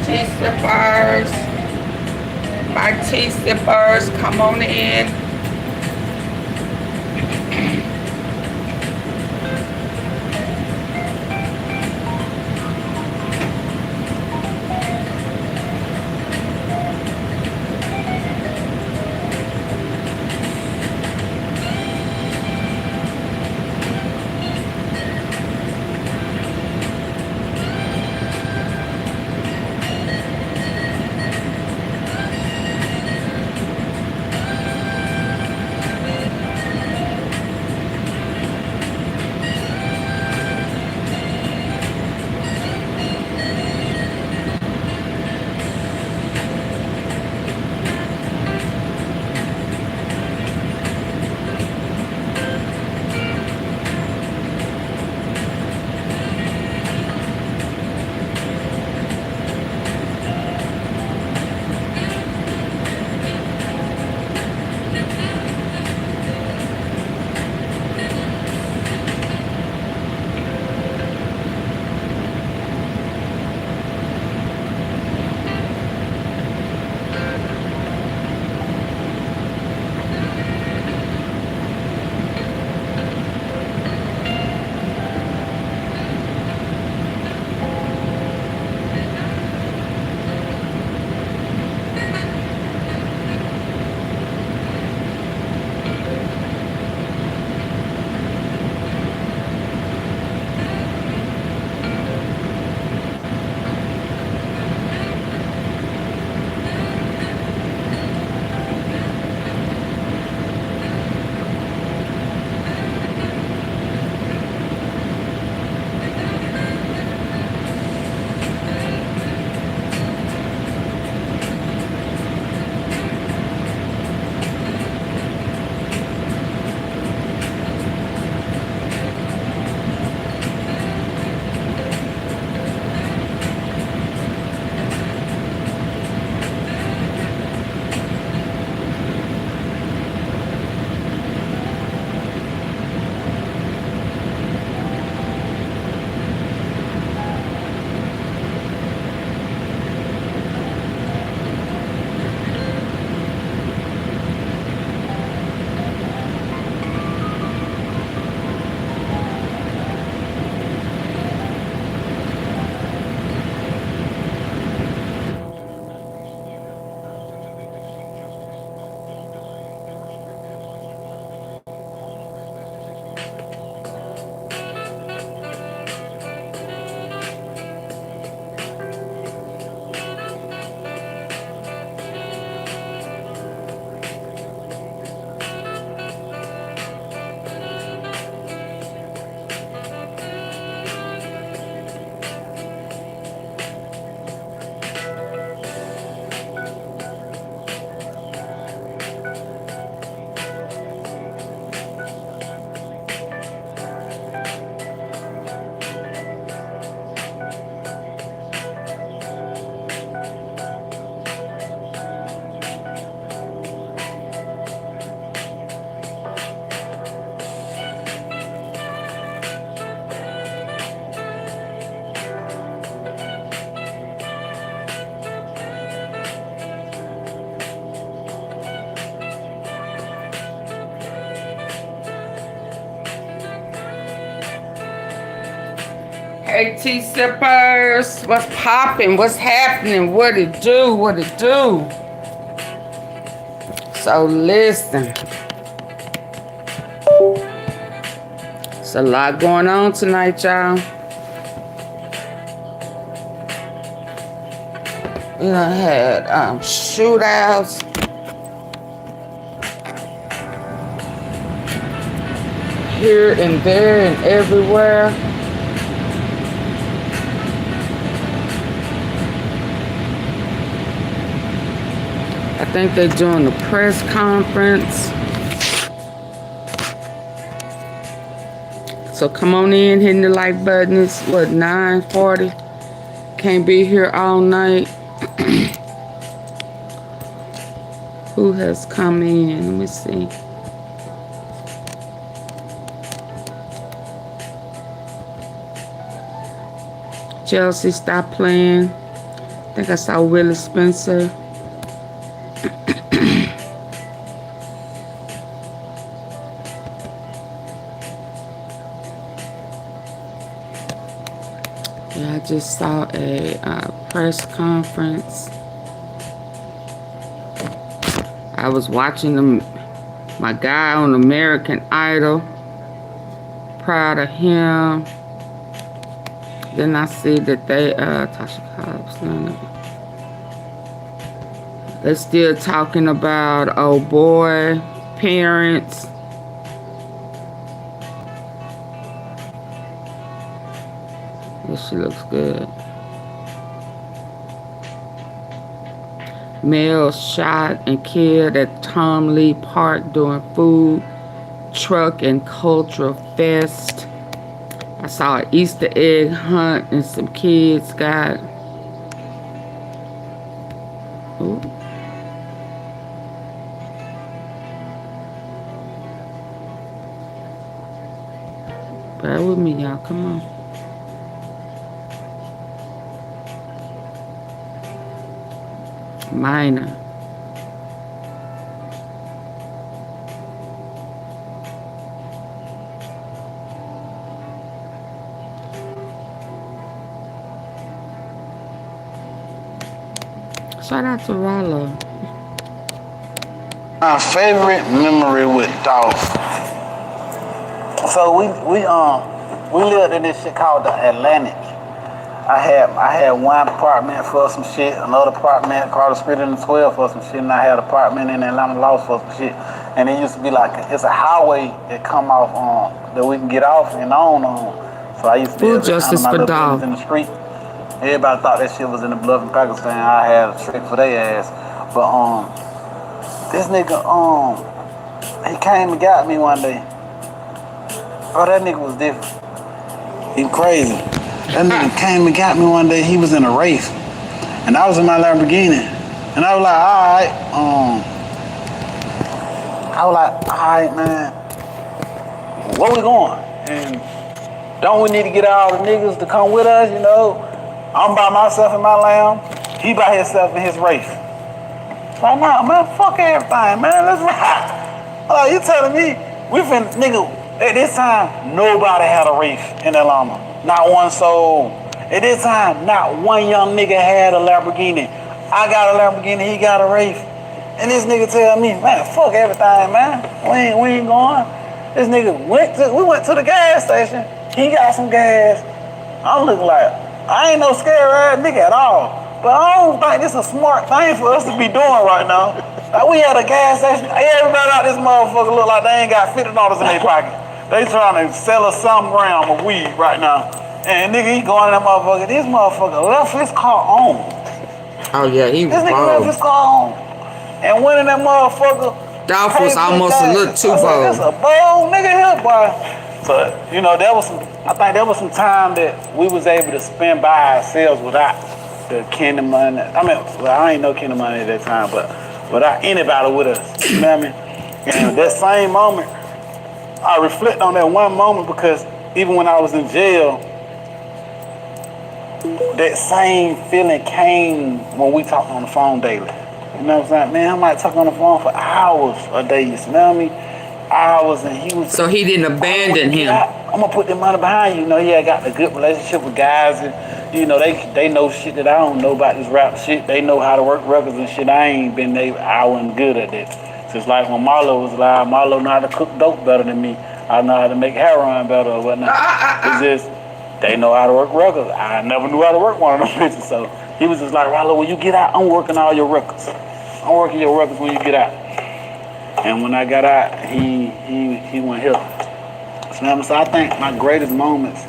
tea sippers. My tea sippers, come on in. Hey, tea sippers, what's popping? What's happening? What it do? What it do? So listen, it's a lot going on tonight, y'all. We done had shootouts. Here and there and everywhere. I think they're doing a press conference. So come on in, hitting the like button. It's what, 9:40? Can't be here all night. Who has come in? Let me see. Chelsea, stop playing. think I saw Willie Spencer. Yeah, I just saw a press conference. I was watching my guy on American Idol. Proud of him. Then I see that they, Tasha Cobbs, they're still talking about, oh boy, parents. This shit looks good. Male shot and killed at Tom Lee Park during food truck and cultural fest. I saw an Easter egg hunt and some kids got. Ooh. Bear with me, y'all. Come on. Minor. Shout out to Rollo. My favorite memory with Dolph. So we lived in this shit called the Atlantic. I had one apartment for some shit, another apartment across the street in the 12 for some shit, and I had an apartment in Atlanta Lost for some shit. And it used to be like it's a highway that come off that we can get off and on. So I used to be able to Justice my for little Dolph. business in the street. Everybody thought that shit was in the bluff in Pakistan. I had a trick for their ass. But this nigga he came and got me one day. Oh, that nigga was different. He crazy. That nigga came and got me one day. He was in a race, and I was in my Lamborghini, and I was like, all right, man. Where we going? And don't we need to get all the niggas to come with us? You know, I'm by myself in my Lamb. He by himself in his race. Like, nah, man, fuck everything, man. Let's ride. You telling me we finna, nigga? At this time, nobody had a race in Atlanta. Not one soul. At this time, not one young nigga had a Lamborghini. I got a Lamborghini, he got a race. And this nigga tell me, man, fuck everything, man. We ain't going. This nigga we went to the gas station. He got some gas. I'm looking like, I ain't no scary ass nigga at all. But I don't think this is a smart thing for us to be doing right now. Like, we had a gas station. Everybody out this motherfucker look like they ain't got $50 in their pocket. They trying to sell us some gram of weed right now. And nigga, he going in that motherfucker. This motherfucker left his car on. Oh yeah, he was This nigga left his car on. And went in that motherfucker. Dolph was almost a little too bold. That's a bold nigga here, boy. So, you know, I think there was some time that we was able to spend by ourselves without the Cleanin money. I mean, well, I ain't no Cleanin money at that time, but without anybody with us. You know what I mean? And that same moment, I reflect on that one moment because even when I was in jail, that same feeling came when we talked on the phone daily. You know what I'm saying? Man, I might talk on the phone for hours or days, you know what I mean? Hours, and he was... So he didn't abandon him. I'm gonna put the money behind you. You know, I got a good relationship with guys, and, you know, they know shit that I don't know about this rap shit. They know how to work records and shit. I wasn't good at that. Just like when Marlo was alive, Marlo know how to cook dope better than me. I know how to make heroin better or whatnot. It's just, they know how to work records. I never knew how to work one of them bitches. So he was just like, Rollo, when you get out, I'm working all your records. I'm working your records when you get out. And when I got out, he went here. So I think my greatest moments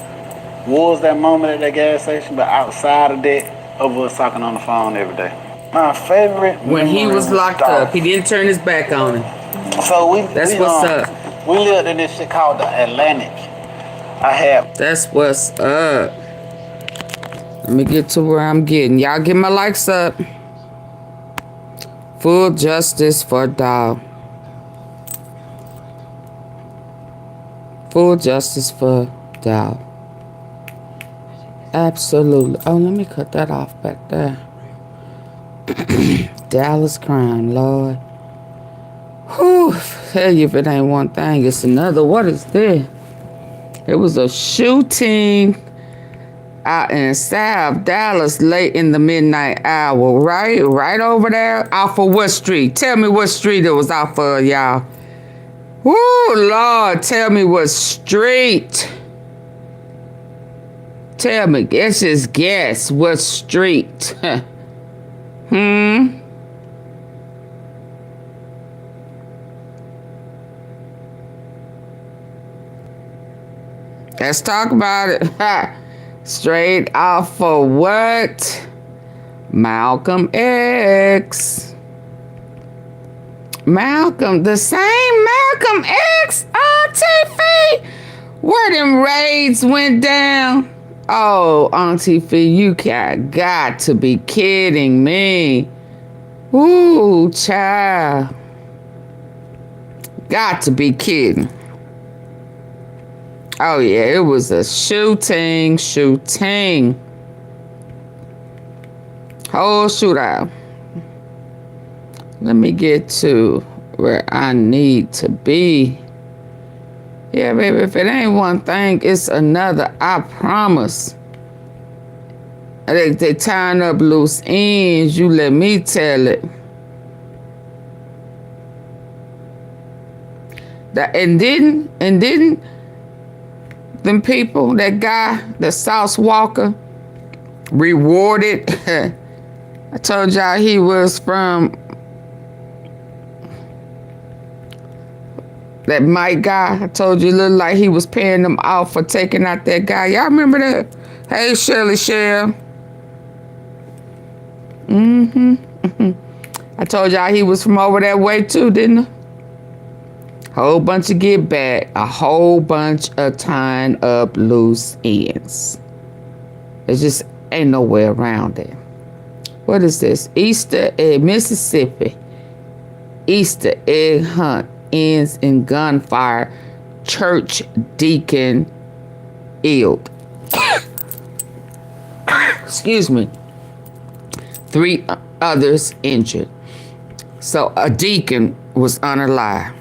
was that moment at that gas station, but outside of that, of us talking on the phone every day. My favorite when he was locked up, he didn't turn his back on him. So that's what's up. We lived in this shit called the Atlantic. That's what's up. Let me get to where I'm getting. Y'all get my likes up. Full justice for Dolph. Full justice for Dolph. Absolutely. Oh, let me cut that off back there. Dallas crime, Lord. Whew, tell you if it ain't one thing, it's another. What is this? It was a shooting out in South Dallas late in the midnight hour, right? Right over there off of what street? Tell me what street it was off of, y'all. Woo, Lord, tell me what street. Tell me, let's just guess what street. Let's talk about it. Straight off of what? Malcolm X. Malcolm, the same Malcolm X, AunTeaFee. Where them raids went down? Oh, AunTeaFee, you got to be kidding me. Ooh, child. Got to be kidding. Oh, yeah, it was a shooting. Whole shootout. Let me get to where I need to be. Yeah, baby, if it ain't one thing, it's another. I promise. They tying up loose ends. You let me tell it. And didn't them people, that guy, the Sauce Walker, rewarded. I told y'all he was from that Mike guy. I told you it looked like he was paying them off for taking out that guy. Y'all remember that? Hey, Shirley Shell. I told y'all he was from over that way too, didn't I? Whole bunch of get back, a whole bunch of tying up loose ends. It just ain't no way around it. What is this? Easter egg, Mississippi. Easter egg hunt ends in gunfire. Church deacon killed. Excuse me. 3 others injured. So a deacon was unalive.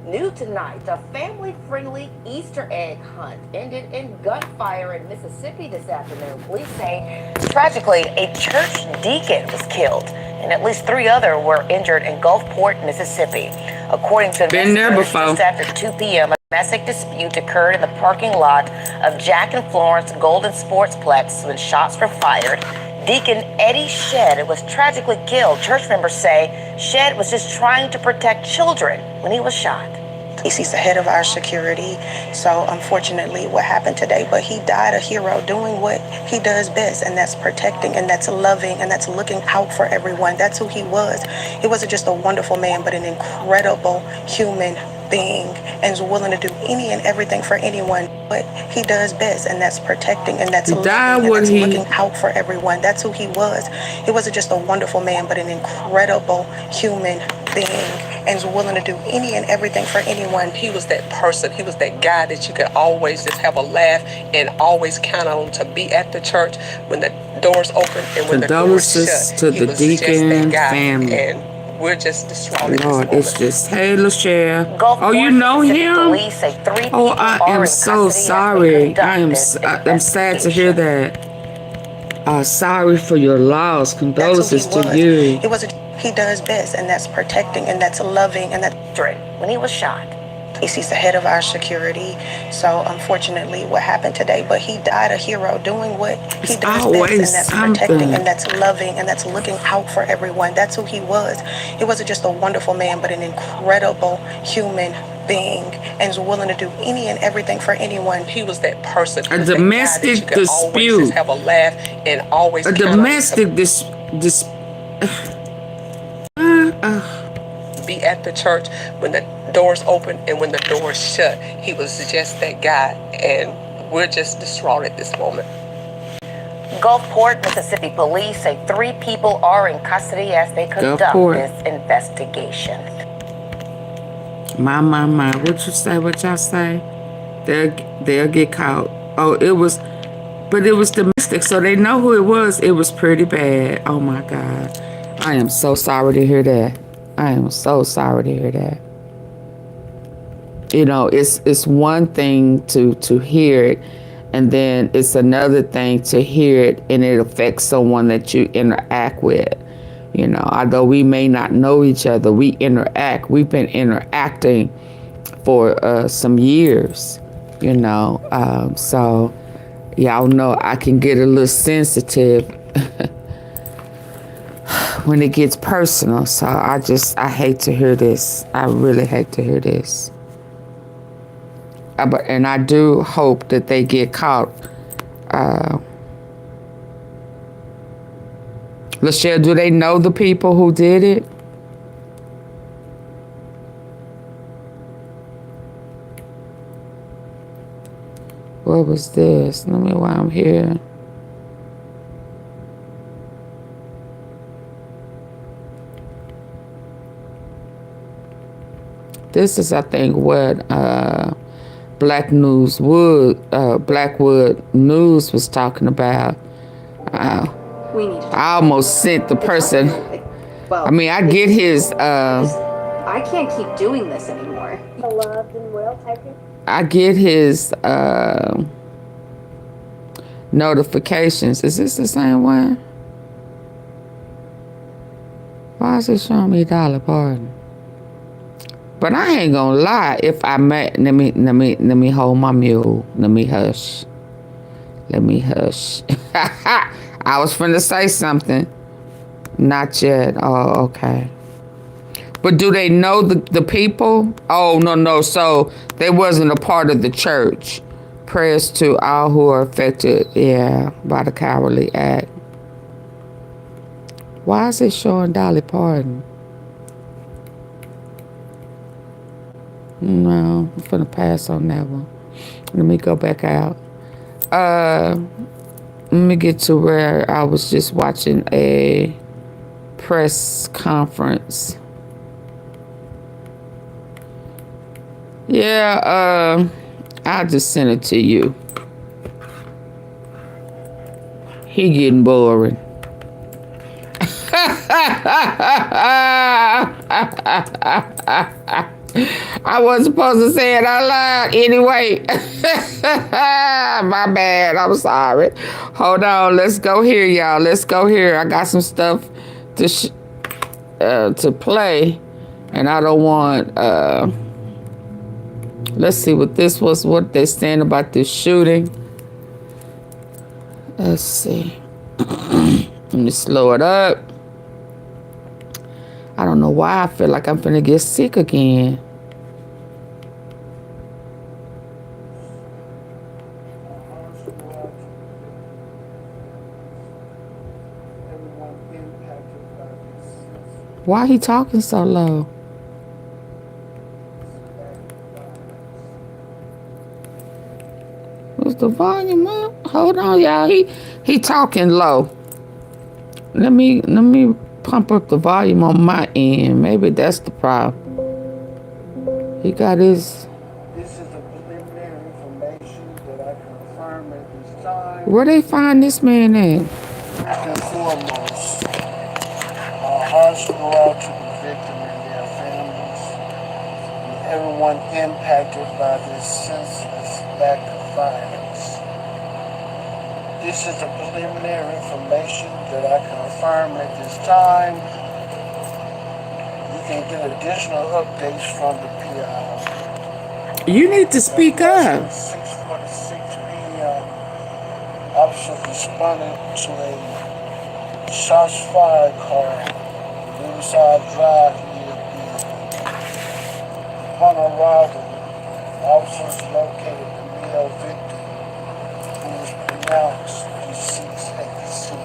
New tonight, a family-friendly Easter egg hunt ended in gunfire in Mississippi this afternoon. Police say, tragically, a church deacon was killed, and at least 3 others were injured in Gulfport, Mississippi. According to investigators, just after 2 p.m., a domestic dispute occurred in the parking lot of Jack and Florence Golden Sportsplex when shots were fired. Deacon Eddie Shedd was tragically killed. Church members say Shedd was just trying to protect children when he was shot. He's the head of our security, so unfortunately what happened today, but he died a hero doing what he does best, and that's protecting, and that's loving, and that's looking out for everyone. That's who he was. He wasn't just a wonderful man, but an incredible human being, and is willing to do any and everything for anyone. But he does best, and that's protecting, and that's loving, and that's looking out for everyone. That's who he was. He wasn't just a wonderful man, but an incredible human being, and is willing to do any and everything for anyone. He was that person. He was that guy that you could always just have a laugh and always count on to be at the church when the doors open and when the doors shut. To the deacon family. And we're just distraught. Lord, it's just, hey, LaShare. Oh, you know him? Oh, I am so sorry. I'm sad to hear that. Sorry for your loss. Condolences to you. He does best, and that's protecting, and that's loving, and that's when he was shot. He's the head of our security, so unfortunately what happened today, but he died a hero doing what he does best, and that's protecting, and that's loving, and that's looking out for everyone. That's who he was. He wasn't just a wonderful man, but an incredible human being, and is willing to do any and everything for anyone. He was that person. A domestic dispute. Just have a laugh and always a domestic be at the church when the doors open and when the doors shut. He was just that guy, and we're just distraught at this moment. Gulfport, Mississippi police say 3 people are in custody as they conduct this investigation. My. What you say? What y'all say? They'll get caught. Oh, it was domestic ballistic, so they know who it was. It was pretty bad. Oh my God. I am so sorry to hear that. I am so sorry to hear that. You know, it's one thing to hear it, and then it's another thing to hear it and it affects someone that you interact with. You know, although we may not know each other, we interact. We've been interacting for some years, you know. So y'all know I can get a little sensitive when it gets personal. So I hate to hear this. I really hate to hear this. And I do hope that they get caught. Lachelle, do they know the people who did it? What was this? Let me, while I'm here. This is, I think, what Blackwood News was talking about. I almost sent the person. Well, I mean, I get his. I can't keep doing this anymore. Loved and well taken. I get his notifications. Is this the same one? Why is it showing me Dolly Parton? But I ain't gonna lie. If I met, let me hold my mule. Let me hush. Let me hush. I was finna say something. Not yet. Oh, okay. But do they know the people? Oh, no. So they wasn't a part of the church. Prayers to all who are affected, by the cowardly act. Why is it showing Dolly Parton? No, I'm finna pass on that one. Let me go back out. Let me get to where I was just watching a press conference. Yeah, I'll just send it to you. He getting boring. I wasn't supposed to say it out loud anyway. My bad. I'm sorry. Hold on. Let's go here, y'all. Let's go here. I got some stuff to play, and I don't want. Let's see what this was. What they're saying about this shooting. Let's see. Let me slow it up. I don't know why I feel like I'm finna get sick again. Why he talking so low? Was the volume up? Hold on, y'all. He talking low. Let me pump up the volume on my end. Maybe that's the problem. He got his. This is a preliminary information that I confirm at this time. Where they find this man at? First and foremost, our hearts go out to the victim and their families, and everyone impacted by this senseless act of violence. This is the preliminary information that I confirm at this time. You can get additional updates from the PI. You need to speak up. 6:46 p.m. Officers responded to a shots fired call on Riverside Drive near Beale. Upon arrival, officers located the male victim, who was pronounced deceased at the scene.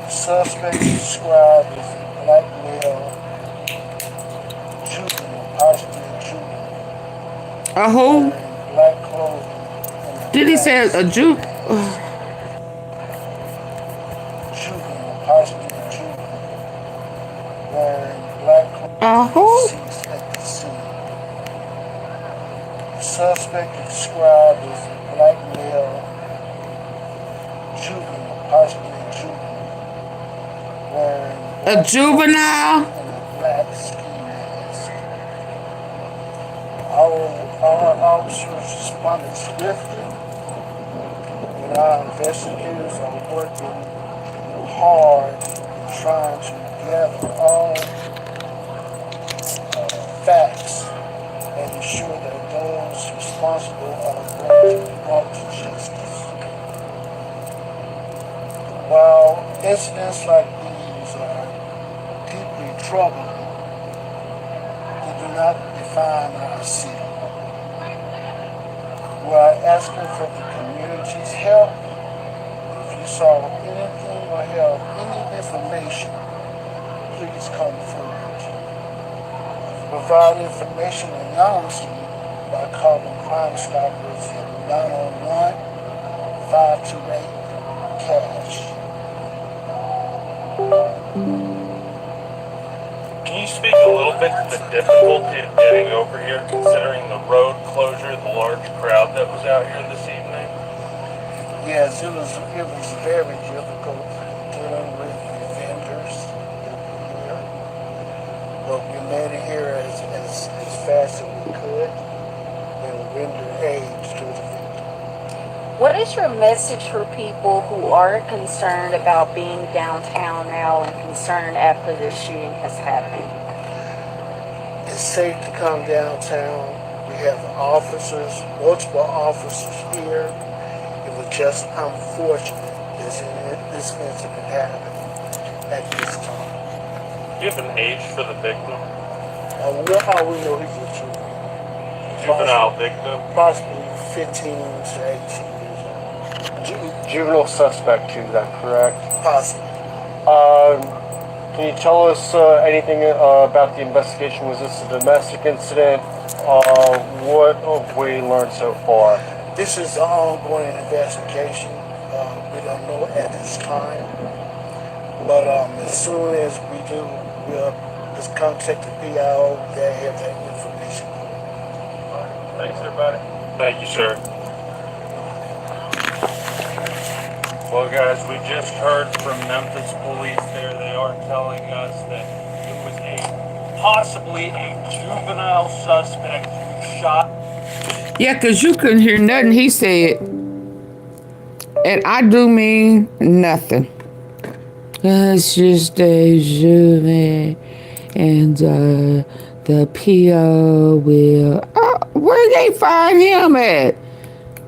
The suspect is described as a black male, juvenile, possibly juvenile. Who? Wearing black clothing. Did he say a Jew? Juvenile, possibly juvenile. Wearing black Who? clothing. Deceased at the scene. The suspect is described as a black male, possibly a juvenile, wearing A juvenile? and a black ski mask. Our officers responded swiftly, and our investigators are working hard trying to gather all facts and ensure that those responsible are going to be brought to justice. While incidents like these are deeply troubling, they do not define our city. We are asking for the community's help. If you saw anything or have any information, please come forward. Provide information anonymously by calling Crime Stoppers at 901-528-CASH. Can you speak a little bit to the difficulty of getting over here, considering the road closure, the large crowd that was out here this evening? Yes, it was very difficult dealing with the vendors here, but we made it here as fast as we could and render aid to the victim. What is your message for people who are concerned about being downtown now and concerned after this shooting has happened? It's safe to come downtown. We have officers, multiple officers here. It was just unfortunate this incident happened at this time. Do you have an age for the victim? How we know he's a juvenile? Juvenile victim? Possibly 15 to 18 years old. Juvenile suspect too, is that correct? Possibly. Can you tell us anything about the investigation? Was this a domestic incident? What have we learned so far? This is an ongoing investigation. We don't know at this time. But as soon as we do, we'll just contact the PIO. They have that information. Thanks, everybody. Thank you, sir. Well, guys, we just heard from Memphis police there. They are telling us that it was possibly a juvenile suspect who shot. Yeah, because you couldn't hear nothing he said. And I do mean nothing. It's just a juvenile. And the PO will... Oh, where they find him at?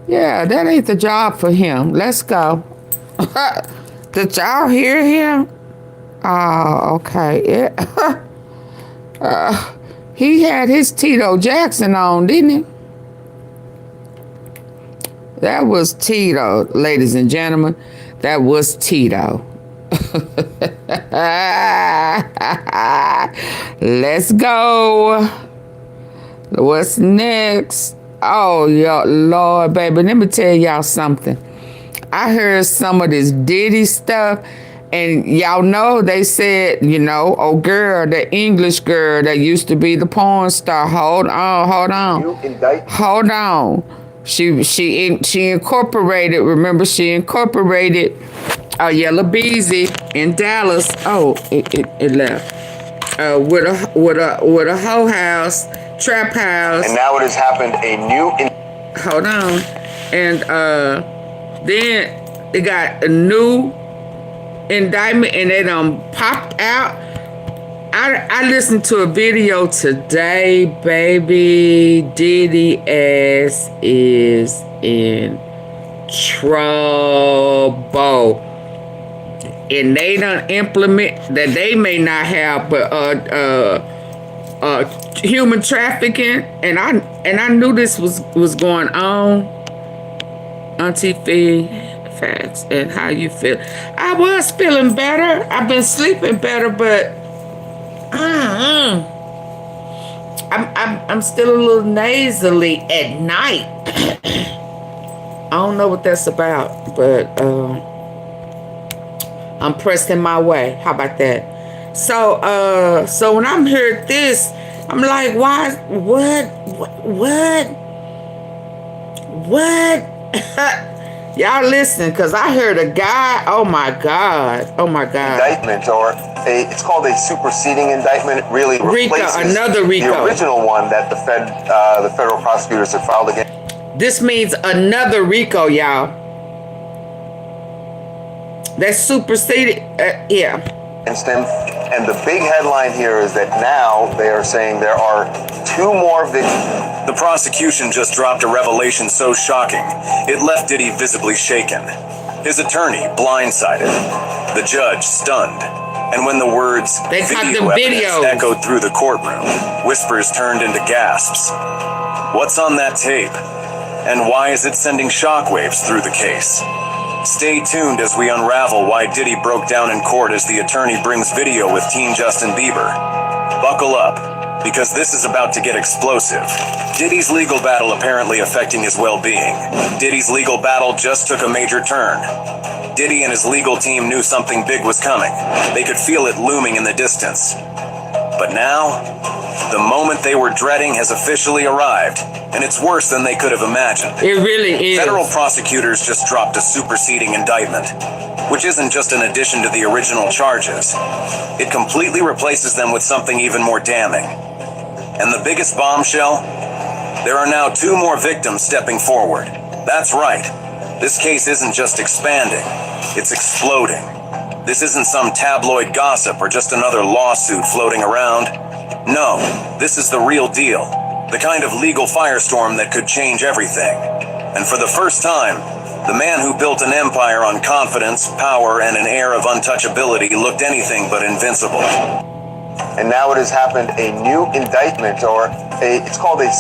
Yeah, that ain't the job for him. Let's go. Did y'all hear him? Oh, okay. Yeah. He had his Tito Jackson on, didn't he? That was Tito, ladies and gentlemen. That was Tito. Let's go. What's next? Oh, yo, Lord, baby, let me tell y'all something. I heard some of this Diddy stuff, and y'all know they said, you know, oh girl, the English girl that used to be the porn star. Hold on. She incorporated. Remember, she incorporated YELLABEEZY in Dallas. Oh, it left. With a hoe house, trap house. And now it has happened Hold on. And then they got a new indictment and they done popped out. I listened to a video today, baby. Diddy ass is in trouble. And they done implement that they may not have, but human trafficking, and I knew this was going on. AunTeaFee, facts, and how you feel? I was feeling better. I've been sleeping better, but I'm still a little nasally at night. I don't know what that's about, but I'm pressed in my way. How about that? So when I'm heard this, I'm like, why? What? Y'all listen, because I heard a guy, oh my God. Indictment, or it's called a superseding indictment. It really replaces another Rico. the original one that the federal prosecutors had filed against. This means another Rico, y'all. That's superseded, yeah. Against him. And the big headline here is that now they are saying there are 2 more victims. The prosecution just dropped a revelation so shocking, it left Diddy visibly shaken. His attorney blindsided. The judge stunned. And when the words video evidence echoed through the courtroom, whispers turned into gasps. What's on that tape? And why is it sending shockwaves through the case? Stay tuned as we unravel why Diddy broke down in court as the attorney brings video with teen Justin Bieber. Buckle up, because this is about to get explosive. Diddy's legal battle apparently affecting his well-being. Diddy's legal battle just took a major turn. Diddy and his legal team knew something big was coming. They could feel it looming in the distance. But now, the moment they were dreading has officially arrived, and it's worse than they could have imagined. It really is. Federal prosecutors just dropped a superseding indictment, which isn't just an addition to the original charges. It completely replaces them with something even more damning. And the biggest bombshell? There are now 2 more victims stepping forward. That's right. This case isn't just expanding, it's exploding. This isn't some tabloid gossip or just another lawsuit floating around. No, this is the real deal. The kind of legal firestorm that could change everything. And for the first time, the man who built an empire on confidence, power, and an air of untouchability looked anything but invincible. And now it has happened, a new indictment, or it's called a...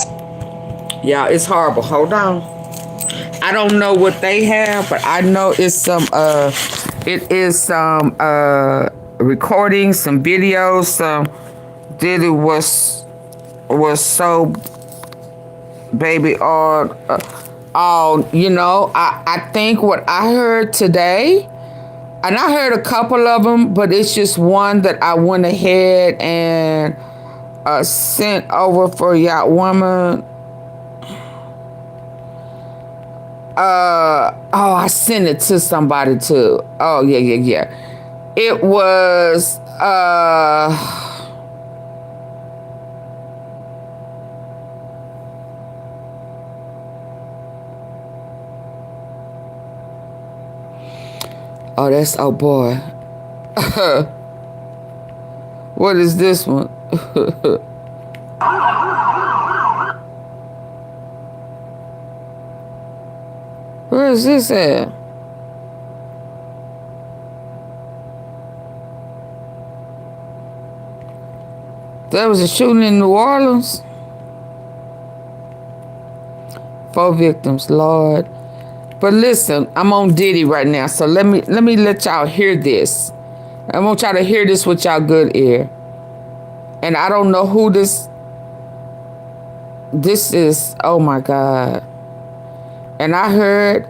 Yeah, it's horrible. Hold on. I don't know what they have, but I know it's some recordings, some videos, some Diddy was so baby all you know. I think what I heard today, and I heard a couple of them, but it's just one that I went ahead and sent over for y'all woman. I sent it to somebody too. Oh yeah. It was oh, that's, oh boy. What is this one? Where is this at? There was a shooting in New Orleans. 4 victims, Lord. But listen, I'm on Diddy right now, so let me let y'all hear this. I want y'all to hear this with y'all good ear. And I don't know who this is. Oh my God. And I heard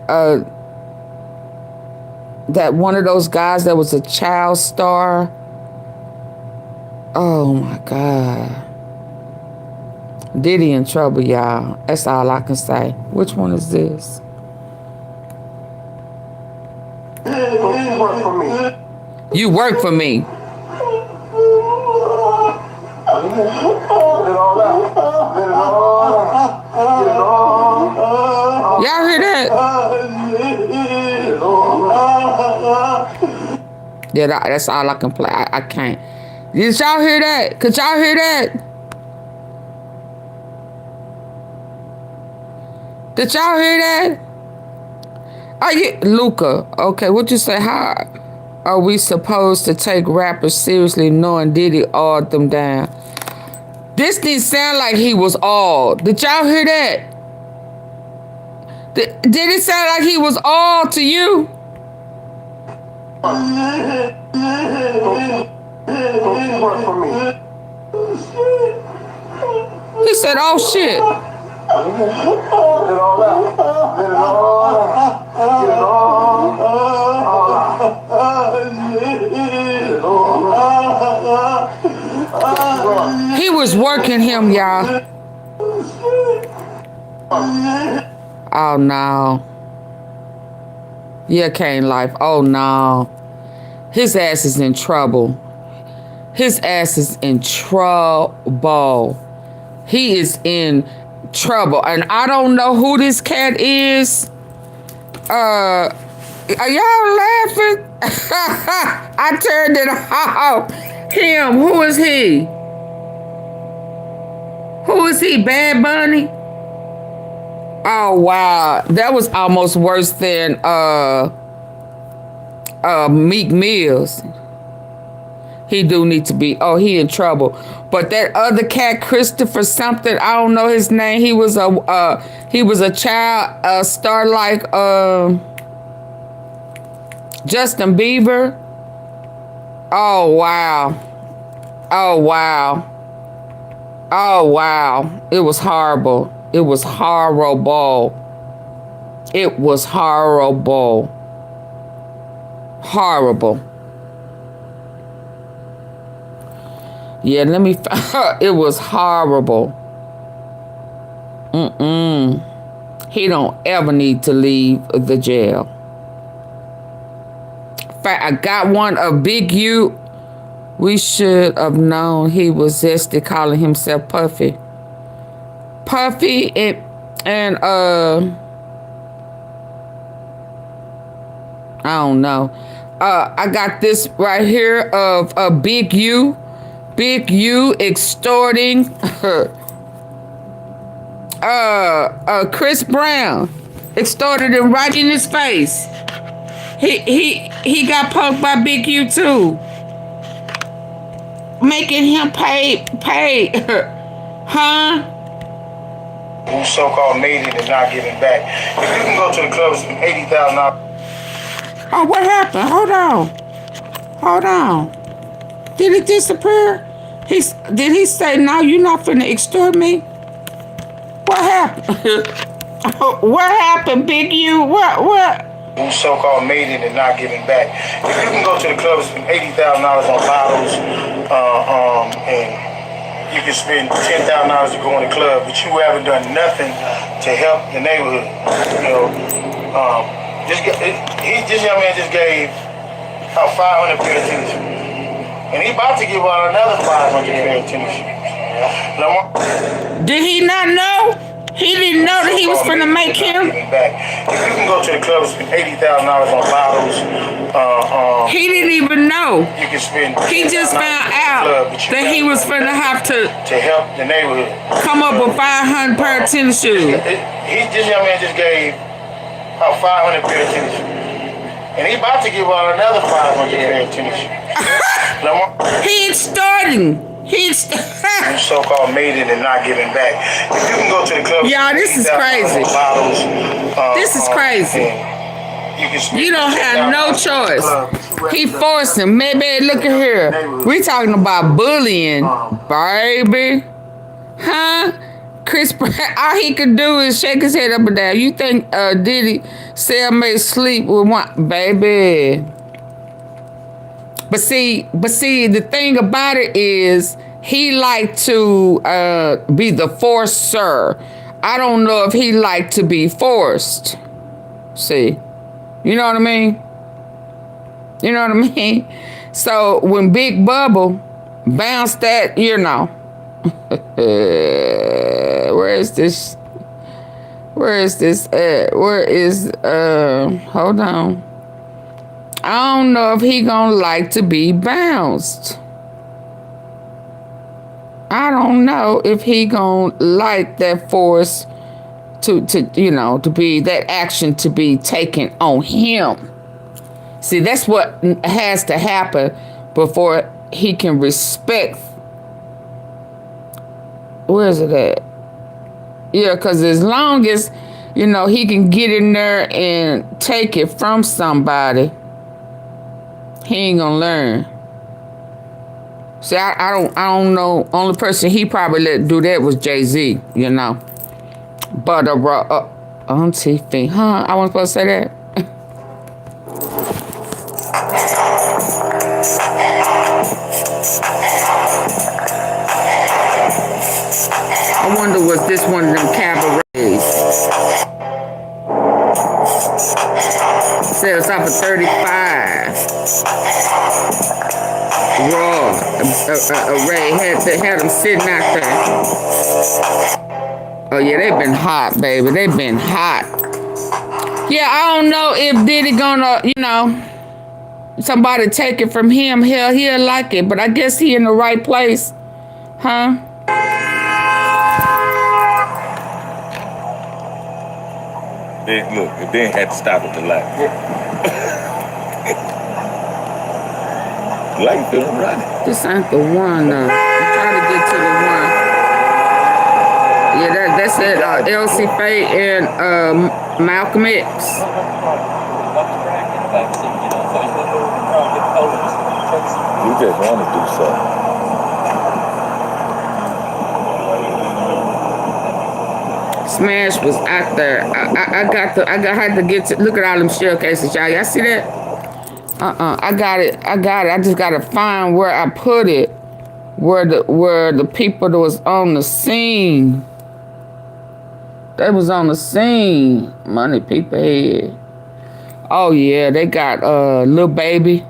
that one of those guys that was a child star. Oh my God. Diddy in trouble, y'all. That's all I can say. Which one is this? You work for me. You work for me. Get it all out. Get it all out. Get it all out. Y'all hear that? Yeah, that's all I can play. I can't. Did y'all hear that? Could y'all hear that? Did y'all hear that? Are you, Luca? Okay, what you say? How are we supposed to take rappers seriously knowing Diddy awed them down? This didn't sound like he was awed. Did y'all hear that? Did it sound like he was awed to you? You work for me. He said, oh shit. Get it all out. Get it all out. Get it all out. He was working him, y'all. Oh no. Yeah, Kane Life. Oh no. His ass is in trouble. His ass is in trouble. He is in trouble. And I don't know who this cat is. Are y'all laughing? I turned it off. Him, who is he? Who is he? Bad Bunny? Oh wow. That was almost worse than Meek Mills. He do need to be, oh, he in trouble. But that other cat, Christopher something, I don't know his name. He was a child star like Justin Bieber. Oh wow. Oh wow. Oh wow. It was horrible. It was horrible. It was horrible. Horrible. Yeah, let me. It was horrible. He don't ever need to leave the jail. In fact, I got one of Big U. We should have known he was zesty, calling himself Puffy. Puffy and I don't know. I got this right here of Big U. Big U extorting Chris Brown. Extorted him right in his face. He got poked by Big U too. Making him pay huh? Who so-called made it and not giving back. If you can go to the club and spend $80,000. Oh, what happened? Hold on. Hold on. Did it disappear? Did he say, no, you're not finna extort me? What happened? What happened, Big U? What? Who so-called made it and not giving back. If you can go to the club and spend $80,000 on bottles, and you can spend $10,000 to go in the club, but you haven't done nothing to help the neighborhood. You know, this young man just gave out 500 pair of tennis shoes. And he about to give out another 500 pair of tennis shoes. Did he not know? He didn't know that he was finna make him. If you can go to the club and spend $80,000 on bottles, he didn't even know. You can spend. He just found out that he was finna have to help the neighborhood. Come up with 500 pair of tennis shoes. This young man just gave out 500 pair of tennis shoes. And he about to give out another 500 pair of tennis shoes. He extorting. He's so-called made it and not giving back. If you can go to the club, y'all, this is crazy. Bottles, this is crazy. You don't have no choice. He forced him. Maybe look at here. We talking about bullying, baby. Huh? Chris Brown, all he could do is shake his head up and down. You think Diddy cellmate sleep with one baby? But see, the thing about it is he liked to be the forcer. I don't know if he liked to be forced. See, you know what I mean? You know what I mean? So when Big Bubba bounced that, you know, where is this? Where is this at? Where is, hold on. I don't know if he gonna like to be bounced. I don't know if he gonna like that force to you know, to be that action to be taken on him. See, that's what has to happen before he can respect. Where is it at? Yeah, because as long as, you know, he can get in there and take it from somebody, he ain't gonna learn. See, I don't know. Only person he probably let do that was Jay-Z, you know. But AunTeaFee, huh? I wasn't supposed to say that. I wonder was this one of them cabarets? Says array. Had them sitting out there. Oh yeah, they've been hot, baby. They've been hot. Yeah, I don't know if Diddy gonna, you know, somebody take it from him. Hell, he'll like it, but I guess he in the right place, huh? Look, they had to stop at the light. Light feeling running. This ain't the one. I'm trying to get to the one. Yeah, that's it. LC Faye and Malcolm X. You just want to do something. Smash was out there. I had to get to look at all them shell cases, y'all see that? I got it. I just gotta find where I put it. Where the people that was on the scene. They was on the scene. Money people head. Oh yeah, they got Lil Baby.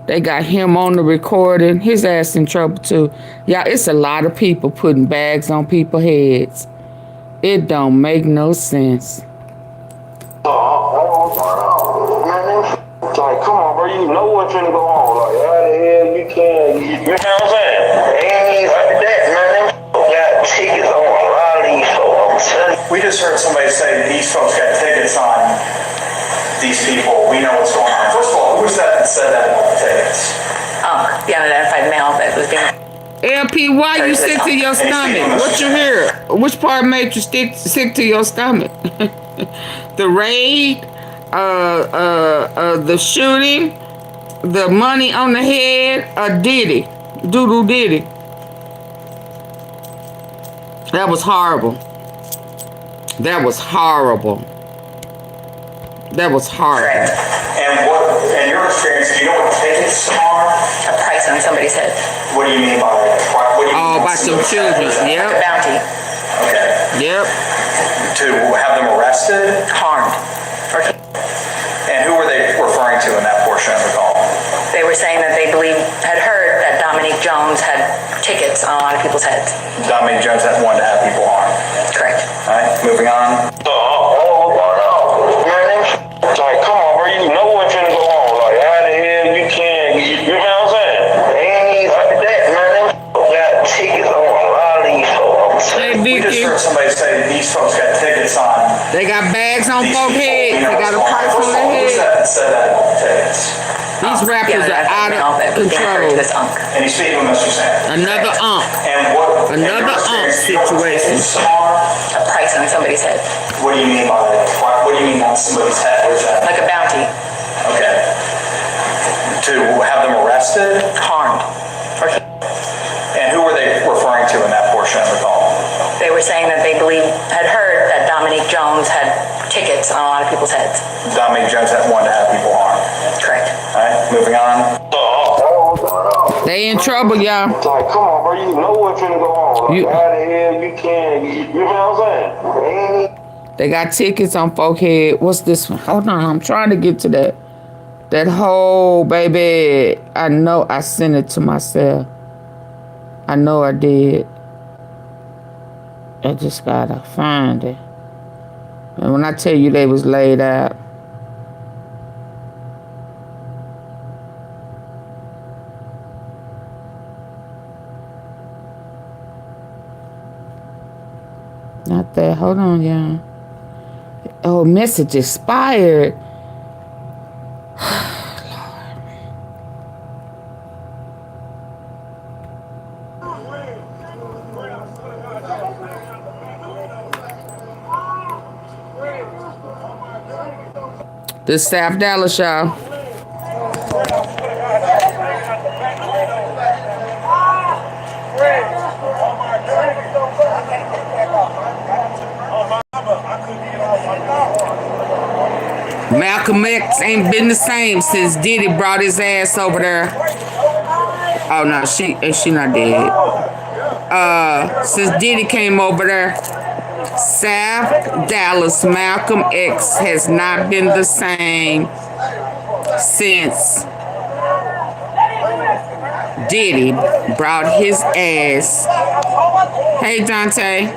They got him on the recording. His ass in trouble too. Y'all, it's a lot of people putting bags on people's heads. It don't make no sense. Like, come on, bro, you know what's gonna go on. Like, how the hell you can, you know what I'm saying? Ain't like that, man. Them got tickets on a lot of these folks, I'm telling you. We just heard somebody say these folks got tickets on these people. We know what's going on. First of all, who was that said that about the tickets? The unidentified male that was being... LP, why you sick to your stomach? What you hear? Which part made you sick to your stomach? The raid, the shooting, the money on the head, Diddy, Doodoo Diddy. That was horrible. That was horrible. That was horrible. And what, in your experience, do you know what tickets are? A price on somebody's head. What do you mean by that? What do you mean by some children? Yep. A bounty. Okay. Yep. To have them arrested? Harmed. And who were they referring to in that portion of the call? They were saying that they had heard that Dominique Jones had tickets on a lot of people's heads. Dominique Jones had wanted to have people harmed. Correct. All right, moving on. Like, come on, bro, you know what's gonna go on. Like, how the hell you can, you know what I'm saying? Ain't like that, man. Them got tickets on a lot of these folks. Hey, We just heard somebody say these folks got tickets on. They got bags on folks' heads. They got a price on their Who head. said that about the tickets? These rappers are out of control. And he's speaking with Mr. Sam. Another And what? Another situation. A price on somebody's head. What do you mean by that? What do you mean on somebody's head? What is that? Like a bounty. Okay. To have them arrested? Harmed. And who were they referring to in that portion of the call? They were saying that they had heard that Dominique Jones had tickets on a lot of people's heads. Dominique Jones had wanted to have people harmed. Correct. All right, moving on. They in trouble, y'all. Like, come on, bro, you know what's gonna go on. Like, how the hell you can, you know what I'm saying? They got tickets on folk head. What's this one? Hold on, I'm trying to get to that. That whole, baby. I know I sent it to myself. I know I did. I just gotta find it. And when I tell you they was laid out. Not that. Hold on, y'all. Oh, message expired. This South Dallas, y'all. Malcolm X ain't been the same since Diddy brought his ass over there. Oh no, she not dead. Since Diddy came over there, South Dallas, Malcolm X has not been the same since Diddy brought his ass. Hey, Dante.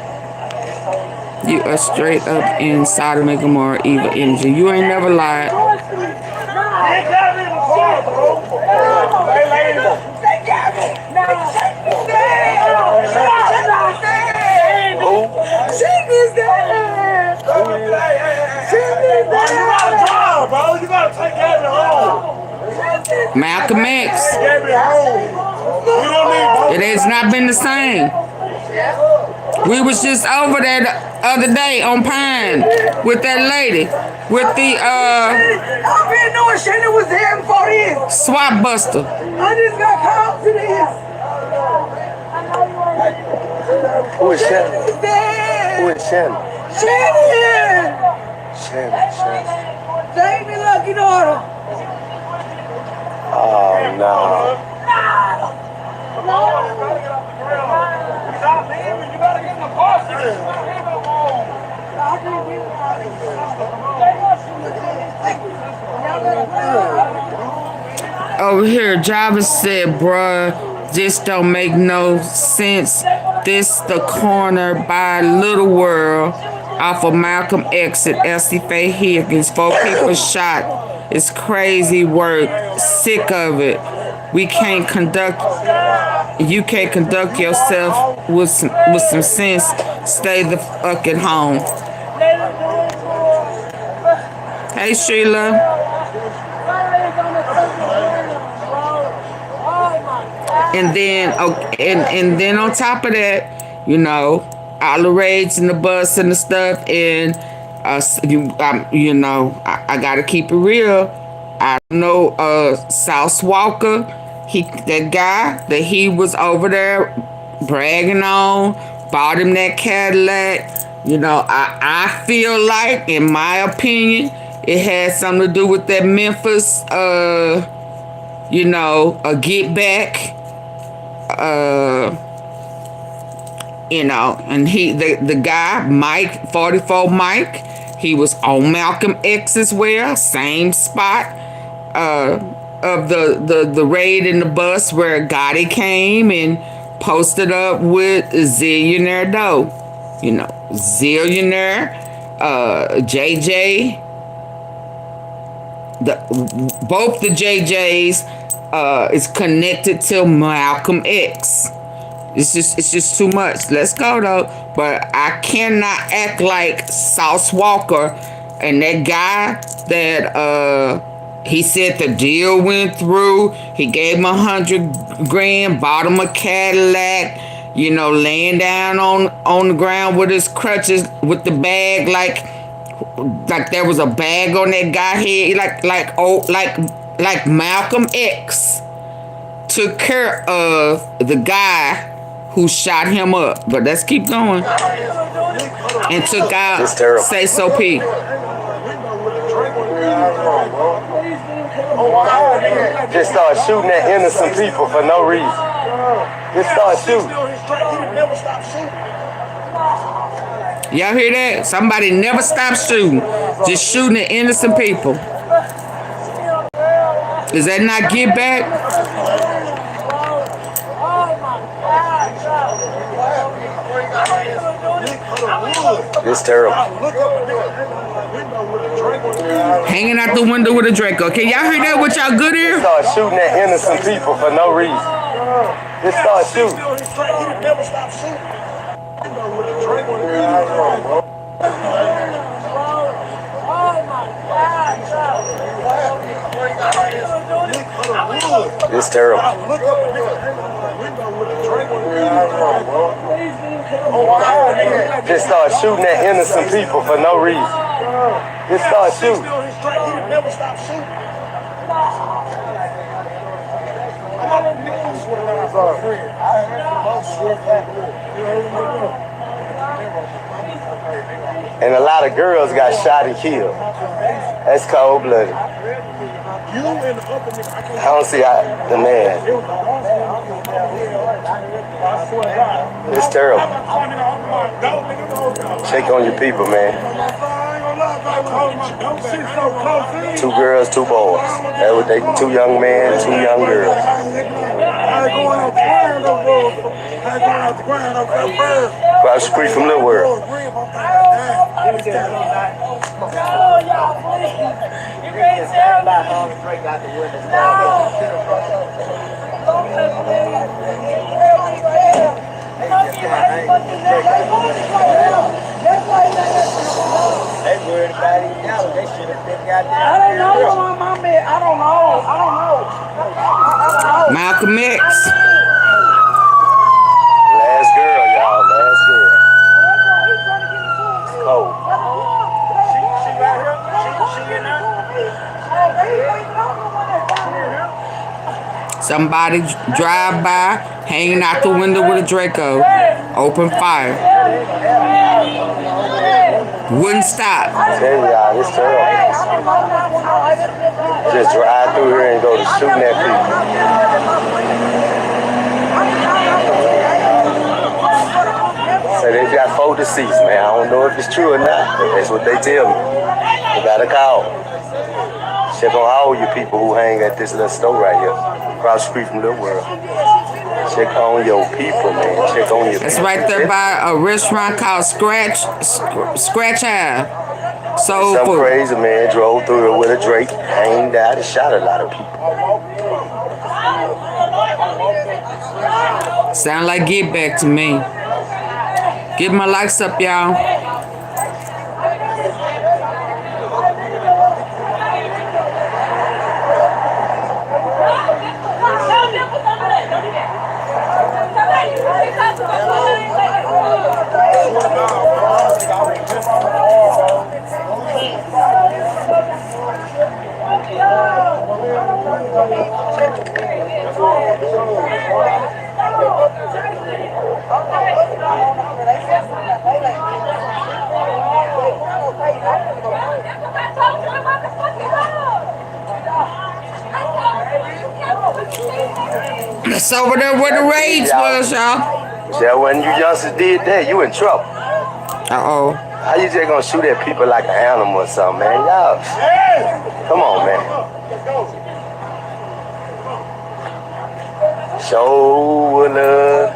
You are straight up in Sodom and Gomorrah evil energy. You ain't never lied. Malcolm X. It has not been the same. We was just over there the other day on Pine with that lady with the I've been knowing Shannon was there before this. swap buster. I just got called to this. Who is Shannon? He's there. Who is Shannon? Shannon. Shannon. Jamie Lucky daughter. Oh, no. You gotta get in the Over here, Jarvis said, bruh, this don't make no sense. This the corner by Little World off of Malcolm X at Elsie Faye Higgins. 4 people shot. It's crazy work. Sick of it. We can't conduct. You can't conduct yourself with some sense. Stay the fuck at home. Hey, Sheila. And then, and then on top of that, you know, all the raids and the bus and the stuff, and you know, I gotta keep it real. I know South Walker, that guy that he was over there bragging on, bought him that Cadillac. You know, I feel like, in my opinion, it had something to do with that Memphis, you know, a get back. You know, and the guy, Mike, 44 Mike, he was on Malcolm X as well, same spot of the raid in the bus where Gotti came and posted up with Zillionaire Doe. You know, Zillionaire, JJ, both the JJs is connected to Malcolm X. It's just too much. Let's go though. But I cannot act like Sauce Walker and that guy that he said the deal went through. He gave him $100 grand, bought him a Cadillac, you know, laying down on the ground with his crutches with the bag, like there was a bag on that guy's head, like Malcolm X took care of the guy who shot him up. But let's keep going. And took out Say So P. Just start shooting at innocent people for no reason. Just start shooting. Y'all hear that? Somebody never stops shooting. Just shooting at innocent people. Does that not get back? It's terrible. Hanging out the window with a Draco. Can y'all hear that with y'all good ear? Start shooting at innocent people for no reason. Just start shooting. It's terrible. Just start shooting at innocent people for no reason. Just start shooting. And a lot of girls got shot and killed. That's cold-blooded. I don't see the man. It's terrible. Check on your people, man. 2 girls, 2 boys. That was 2 young men, 2 young girls. Across the street from Little World. Malcolm X. Last girl, y'all. Last girl. It's cold. Somebody drive by, hanging out the window with a Draco. Open fire. Wouldn't stop. I tell y'all, this terrible. Just drive through here and go to shooting at people. So they got 4 deceased, man. I don't know if it's true or not, but that's what they tell me. You gotta call. Check on all you people who hang at this little store right here, across the street from Little World. Check on your people, man. Check on your It's people. right there by a restaurant called Scratch Eye. So some crazy man drove through here with a Drake, hanged out, and shot a lot of people. Sound like Get Back to me. Get my likes up, y'all. That's over there where the rage was, y'all. Yeah, when you youngsters did that, you in trouble. Uh-oh. How you just gonna shoot at people like an animal or something, man? Y'all, come on, man. So would love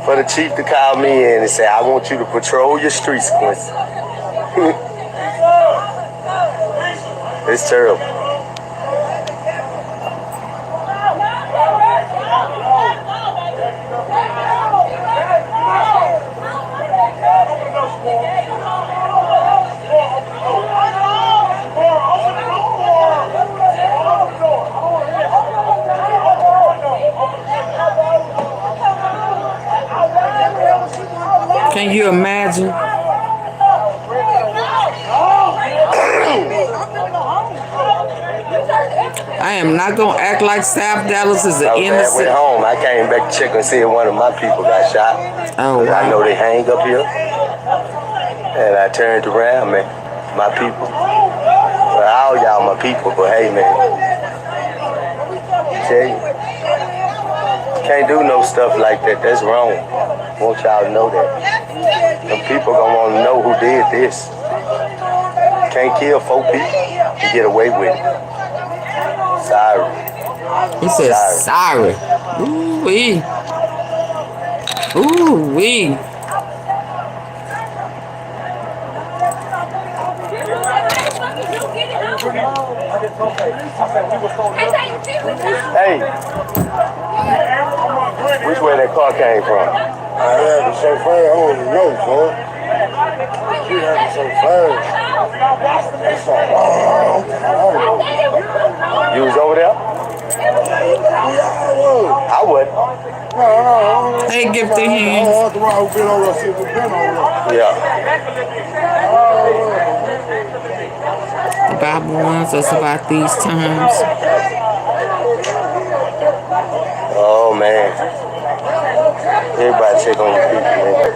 for the chief to call me in and say, I want you to patrol your streets, Quincy. It's terrible. Can you imagine? I am not gonna act like South Dallas is an innocent. I went home. I came back to check and see if one of my people got shot. Oh, wow. I know they hang up here. And I turned around, man. My people. Well, all y'all my people, but hey, man. Tell you. Can't do no stuff like that. That's wrong. Want y'all to know that. Some people gonna want to know who did this. Can't kill 4 people and get away with it. Sorry. He said sorry. Ooh-wee. Ooh-wee. Hey. Which way that car came from? I had it so fast, I don't even know, son. She had it so fast. It's like, You was over there? I would. Hey, give the hands. Yeah. The Bible warns us about these times. Oh, man. Everybody check on your people, man.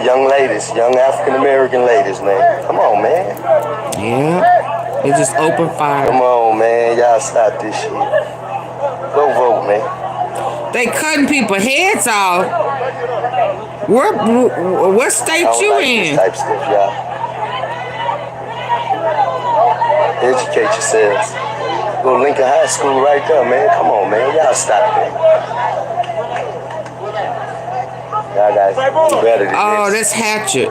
Young ladies, young African-American ladies, man. Come on, man. Yeah. They just open fire. Come on, man. Y'all stop this shit. Go vote, man. They cutting people heads off. What state you in? This type of stuff, y'all. Educate yourselves. Go Lincoln High School right there, man. Come on, man. Y'all stop that. Y'all guys do better than Oh, this. that's Hatchet.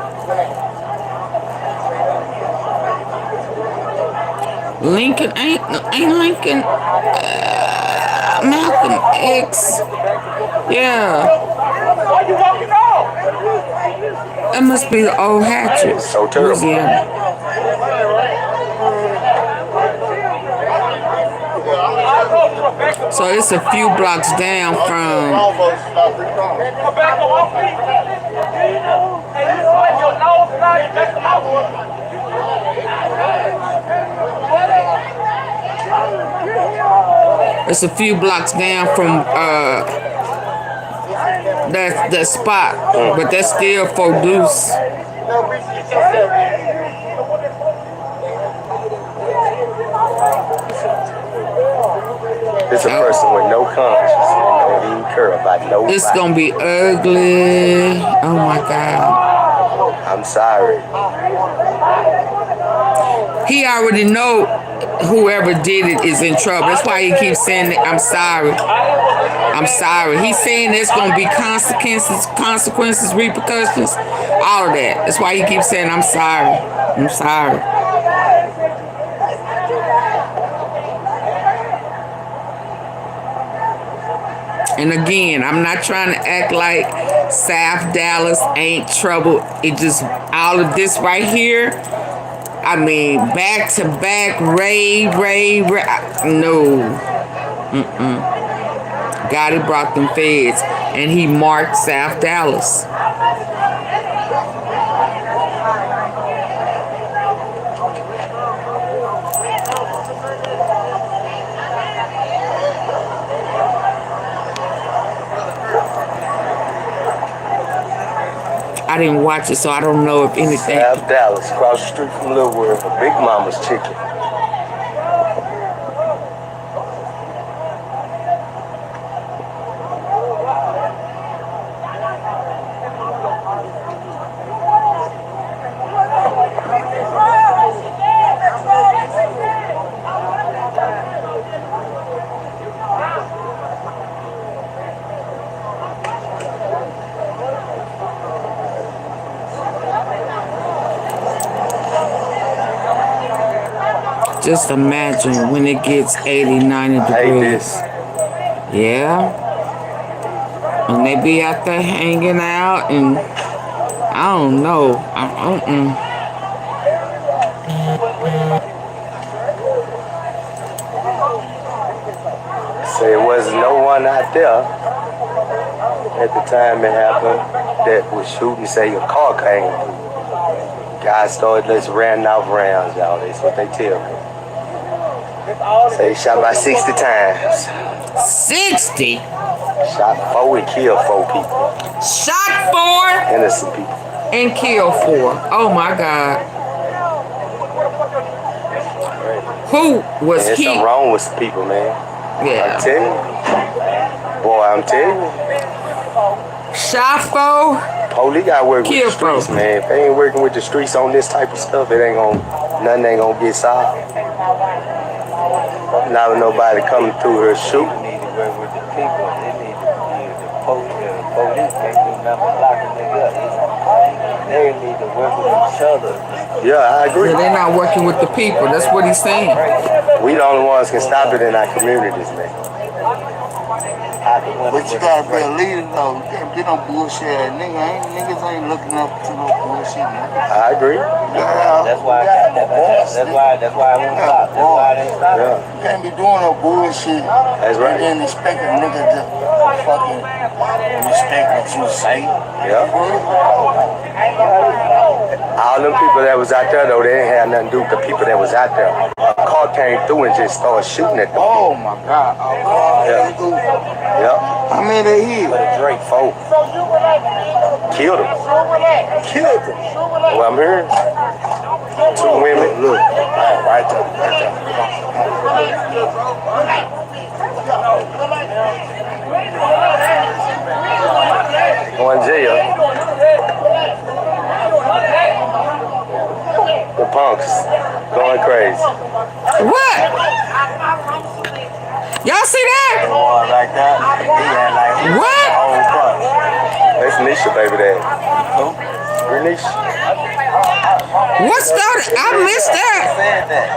Lincoln ain't Lincoln. Malcolm X. Yeah. That must be the old Hatchet. So terrible. Louisiana. So it's a few blocks down from. It's a few blocks down from that spot, but that's still Foduce. It's a person with no conscience and don't even care about nobody. It's gonna be ugly. Oh my God. I'm sorry. He already know whoever did it is in trouble. That's why he keeps saying that, I'm sorry. I'm sorry. He's saying there's gonna be consequences, repercussions, all of that. That's why he keeps saying I'm sorry. I'm sorry. And again, I'm not trying to act like South Dallas ain't trouble. It just, all of this right here, I mean, back to back, Ray, no. God, he brought them feds, and he marked South Dallas. I didn't watch it, so I don't know if anything. South Dallas, across the street from Little World, for Big Mama's Chicken. Just imagine when it gets 80, 90 degrees. Yeah. And they be out there hanging out and I don't know. Say it wasn't no one out there at the time it happened that was shooting, say a car came through. Guys started just running off rounds, y'all. That's what they tell me. Say he shot about 60 times. 60? Shot 4 and killed 4 people. Shot 4? Innocent people. And killed 4. Oh my God. Who was There's something wrong with some people, man. Yeah. I'm telling you. Boy, I'm telling you. Shot 4? Police gotta work with the streets, man. If they ain't working with the streets on this type of stuff, nothing ain't gonna get solved. Not nobody coming through here shooting. They need to work with the people. They need to the police can't do nothing locking niggas up. They need to work with each other. Yeah, I agree. Yeah, they're not working with the people. That's what he's saying. We the only ones can stop it in our communities, man. But you gotta be a leader though. You can't be no bullshit. Niggas ain't looking up to no bullshit, man. I agree. Yeah. That's why I won't stop. That's why I didn't stop. Yeah. You can't be doing no bullshit. That's right. And then expect a nigga to fucking respect what you say. Yeah. All them people that was out there though, they didn't have nothing to do with the people that was out there. A car came through and just started shooting at them. Oh my God. Yeah. Yep. How many they hit? Drake 4. Killed him. Killed him. Well, I'm hearing 2 women. Look. Right there. Going to jail. The punks going crazy. What? Y'all see that? The one like that, he had like What? a whole bunch. That's Nisha, baby dad. Who? Bernice. What's that? I missed that. Said that.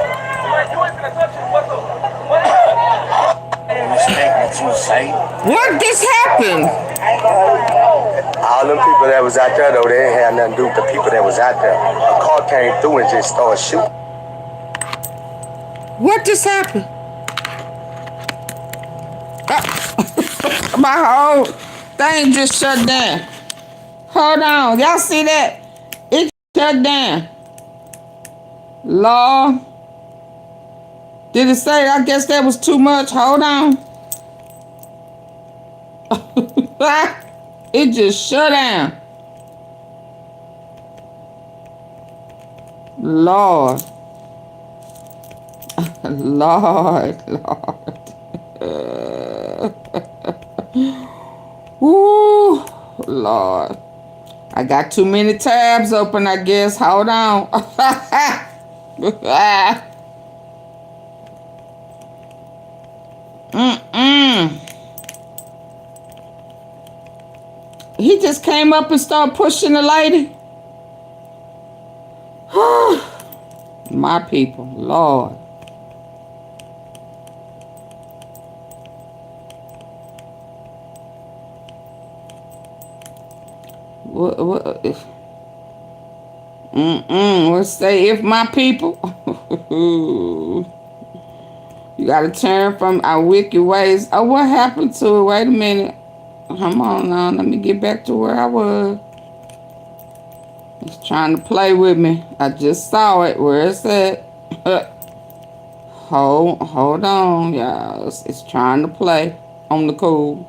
Respect what you say. What just happened? All them people that was out there, though, they didn't have nothing to do with the people that was out there. A car came through and just started shooting. What just happened? My whole thing just shut down. Hold on. Y'all see that? It shut down. Lord. Did it say? I guess that was too much. Hold on. It just shut down. Lord. Lord. Woo. Lord. I got too many tabs open, I guess. Hold on. He just came up and started pushing the lady. My people, Lord. What if? Let's say if my people. You gotta turn from our wicked ways. Oh, what happened to it? Wait a minute. Come on now. Let me get back to where I was. It's trying to play with me. I just saw it. Where it's at. Hold on, y'all. It's trying to play on the cool.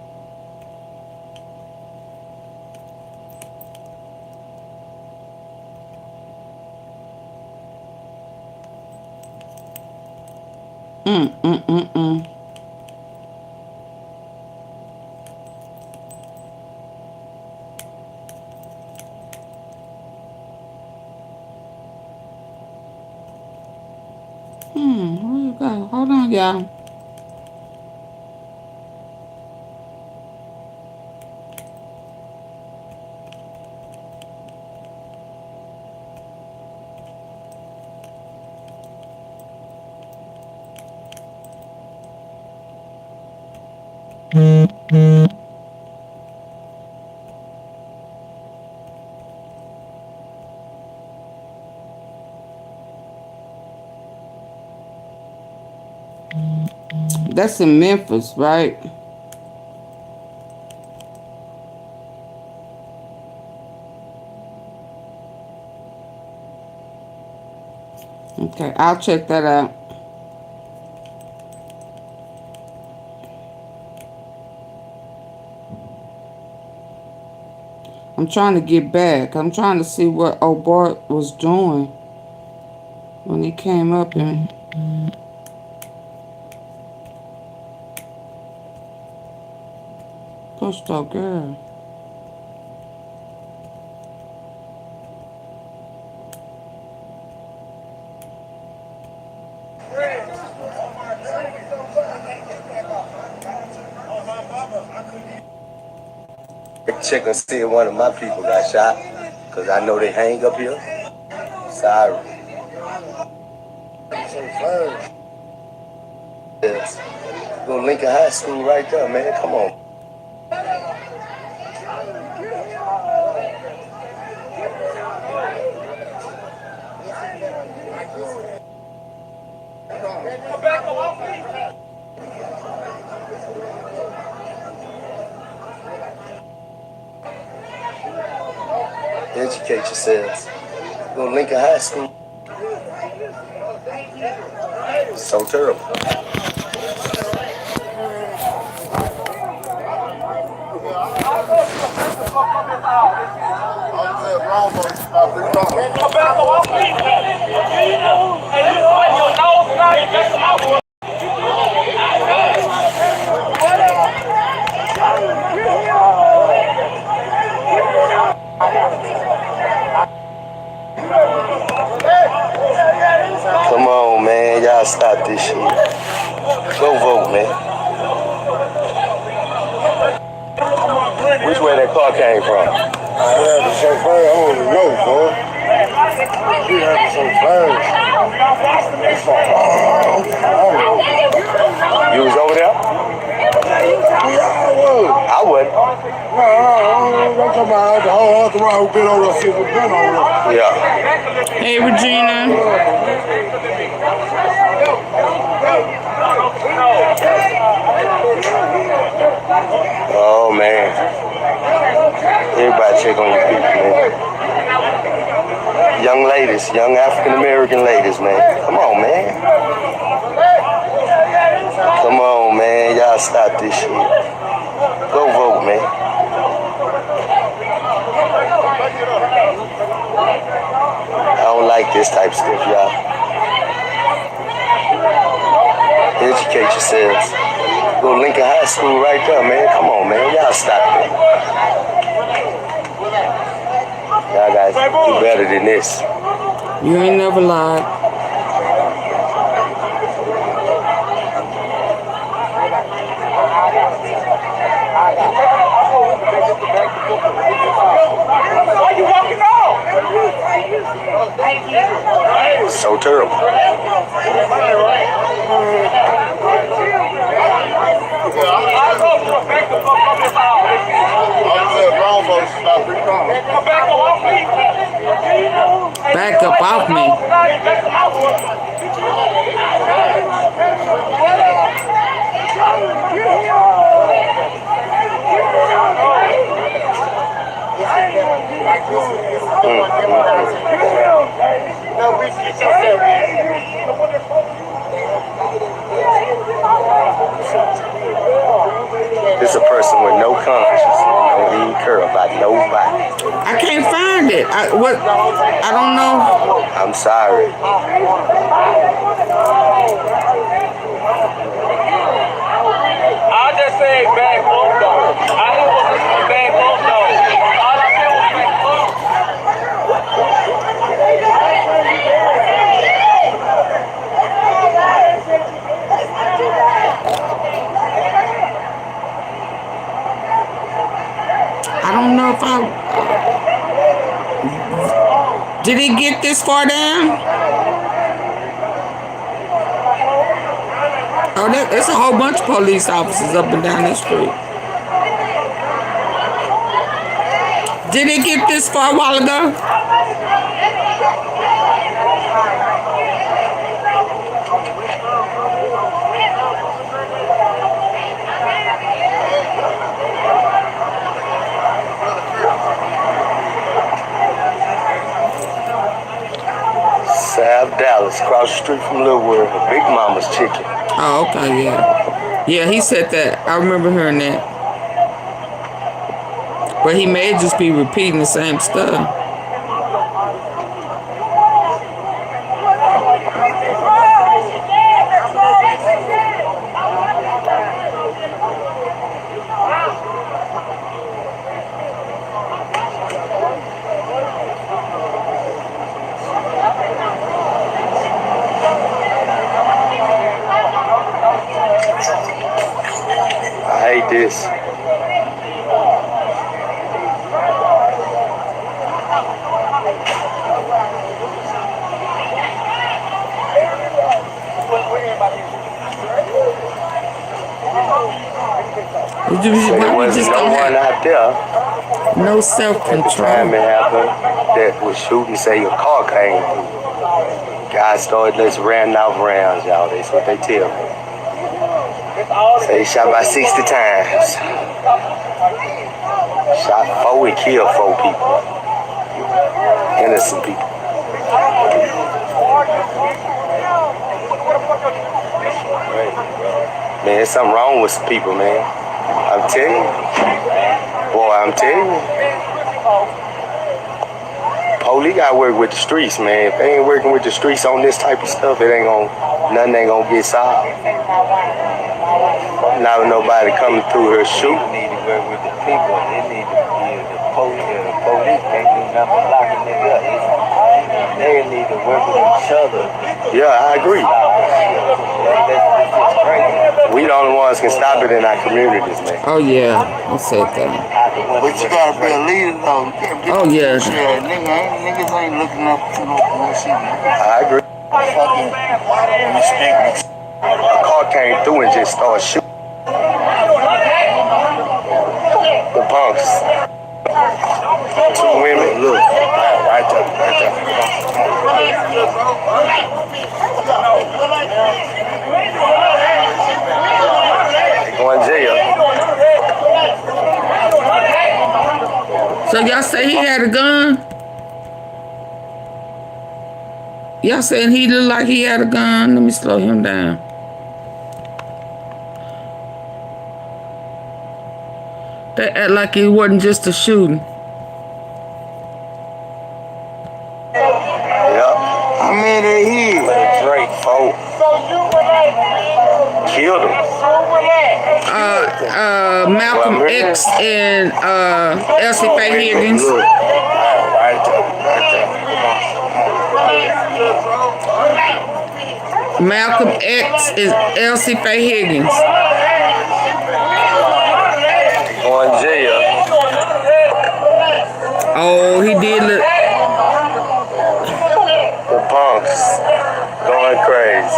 Where you go? Hold on, y'all. That's in Memphis, right? Okay, I'll check that out. I'm trying to get back. I'm trying to see what old boy was doing when he came up and... Pushed our girl. Check and see if one of my people got shot. Because I know they hang up here. Sorry. Yes. Go Lincoln High School right there, man. Come on. Educate yourselves. Go Lincoln High School. So terrible. Come on, man. Y'all stop this shit. car came from? I had the chauffeur, I don't even know, boy. He had the chauffeur. You was over there? I wasn't. No, I'm talking about the whole entourage who been over there since we've been over there. Yeah. Hey, Regina. Oh, man. Everybody check on your people, man. Young ladies, young African-American ladies, man. Come on, man. Come on, man. Y'all stop this shit. Go vote, man. I don't like this type of stuff, y'all. Educate yourselves. Go Lincoln High School right there, man. Come on, man. Y'all stop it. Y'all guys do better than this. You ain't never lied. Why you walking off? So terrible. Back up off me. This is a person with no conscience. Don't even care about nobody. I can't find it. I don't know. I'm sorry. I just say bad clothes though. I didn't want to say bad clothes though. All I said was bad clothes. I don't know if I... Did he get this far down? Oh, there's a whole bunch of police officers up and down the street. Did it get this far a while ago? South Dallas, across the street from Little World, Big Mama's Chicken. Oh, okay, yeah. Yeah, he said that. I remember hearing that. But he may just be repeating the same stuff. I hate this. There wasn't no one out there. No self-control. Time it happened, that was shooting, say a car came through. Guys started let's ran out rounds, y'all. That's what they tell me. Say he shot by 60 times. Shot 4 and killed 4 people. Innocent people. Man, there's something wrong with some people, man. I'm telling you. Boy, I'm telling you. Police gotta work with the streets, man. If they ain't working with the streets on this type of stuff, nothing ain't gonna get solved. Now nobody coming through here shooting. They need to work with the people. They need to be the police can't do nothing but lock a nigga up. They need to work with each other. Yeah, I agree. We the only ones can stop it in our communities, man. Oh yeah, I said that. But you gotta be a leader though. You can't be Oh, yeah. Niggas ain't looking up to no bullshit. I agree. Fucking respect. A car came through and just started shooting. The punks. 2 women. Look. Right there. They going to jail. So y'all say he had a gun? Y'all saying he looked like he had a gun? Let me slow him down. They act like it wasn't just a shooting. Yeah. How many they hit? Drake, 4. Killed him. Malcolm X and Elsie Faye Higgins. Look. Right there. Malcolm X is Elsie Faye Higgins. Going to jail. Oh, he did look. The punks going crazy.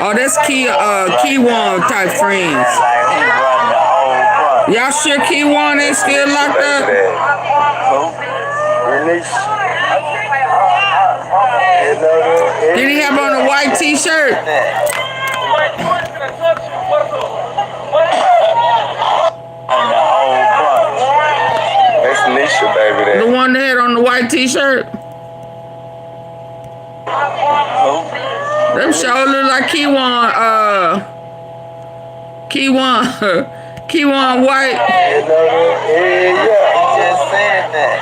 Oh, that's Keywan type friends. Y'all sure Keywan ain't still locked up? Did he have on a white t-shirt? That's Nisha, baby. There. The one that had on the white t-shirt? Them sure look like Keywan White. Yeah, he just said that.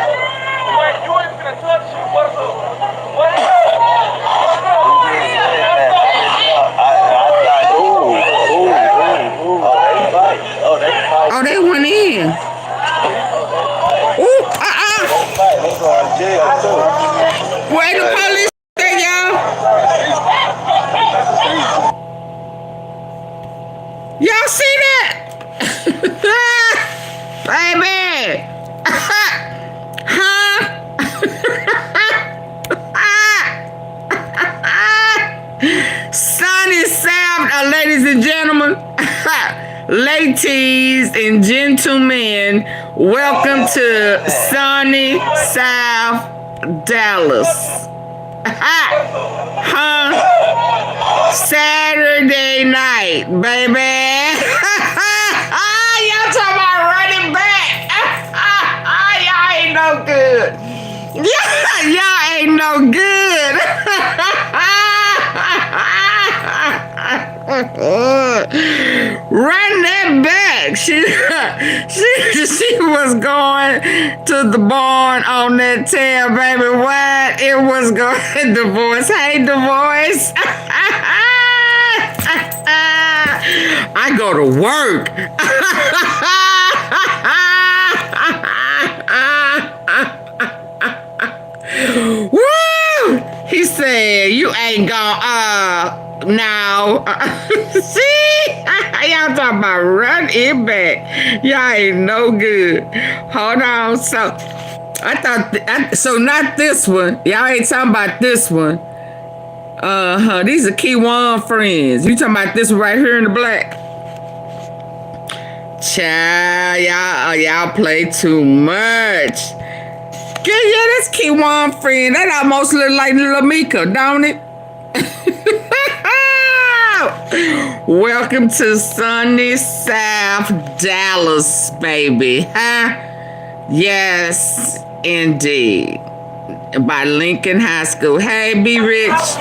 Oh, they went in. Ooh, Where the police at, y'all? Y'all see that? Baby. Huh? Sunny South, ladies and gentlemen. Ladies and gentlemen, welcome to sunny South Dallas. Huh? Saturday night, baby. Y'all talking about running back. Y'all ain't no good. Y'all ain't no good. Run that back. She was going to the barn on that tail, baby. What? It was going to voice. Hey, the voice. I go to work. Woo! He said, you ain't gonna, now. See? Y'all talking about run it back. Y'all ain't no good. Hold on. So, I thought, so not this one. Y'all ain't talking about this one. These are Keywan friends. You talking about this one right here in the black? Child, y'all play too much. Yeah, that's Keywan friend. That almost look like Little Mika, don't it? Welcome to sunny South Dallas, baby. Huh? Yes, indeed. By Lincoln High School. Hey, be rich.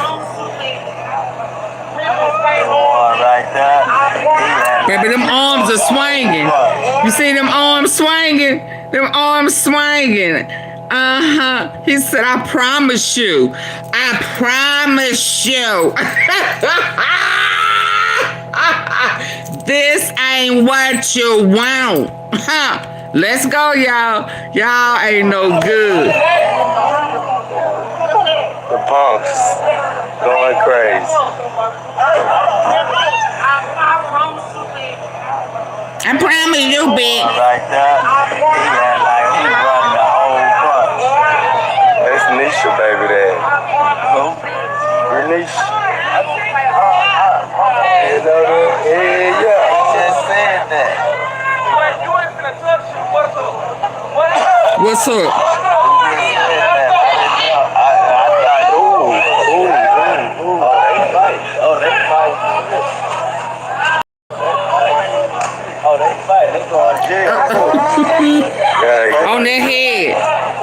Baby, them arms are swinging. You see them arms swinging? Them arms swinging. He said, I promise you. I promise you. This ain't what you want. Let's go, y'all. Y'all ain't no good. The punks going crazy. I promise you, bitch. Right there. He had like he run the whole bunch. That's Nisha, baby, dad. Who? Nisha. You know that? Yeah, he just said that. What's up? I thought, ooh. Oh, they fight. They going to jail. On that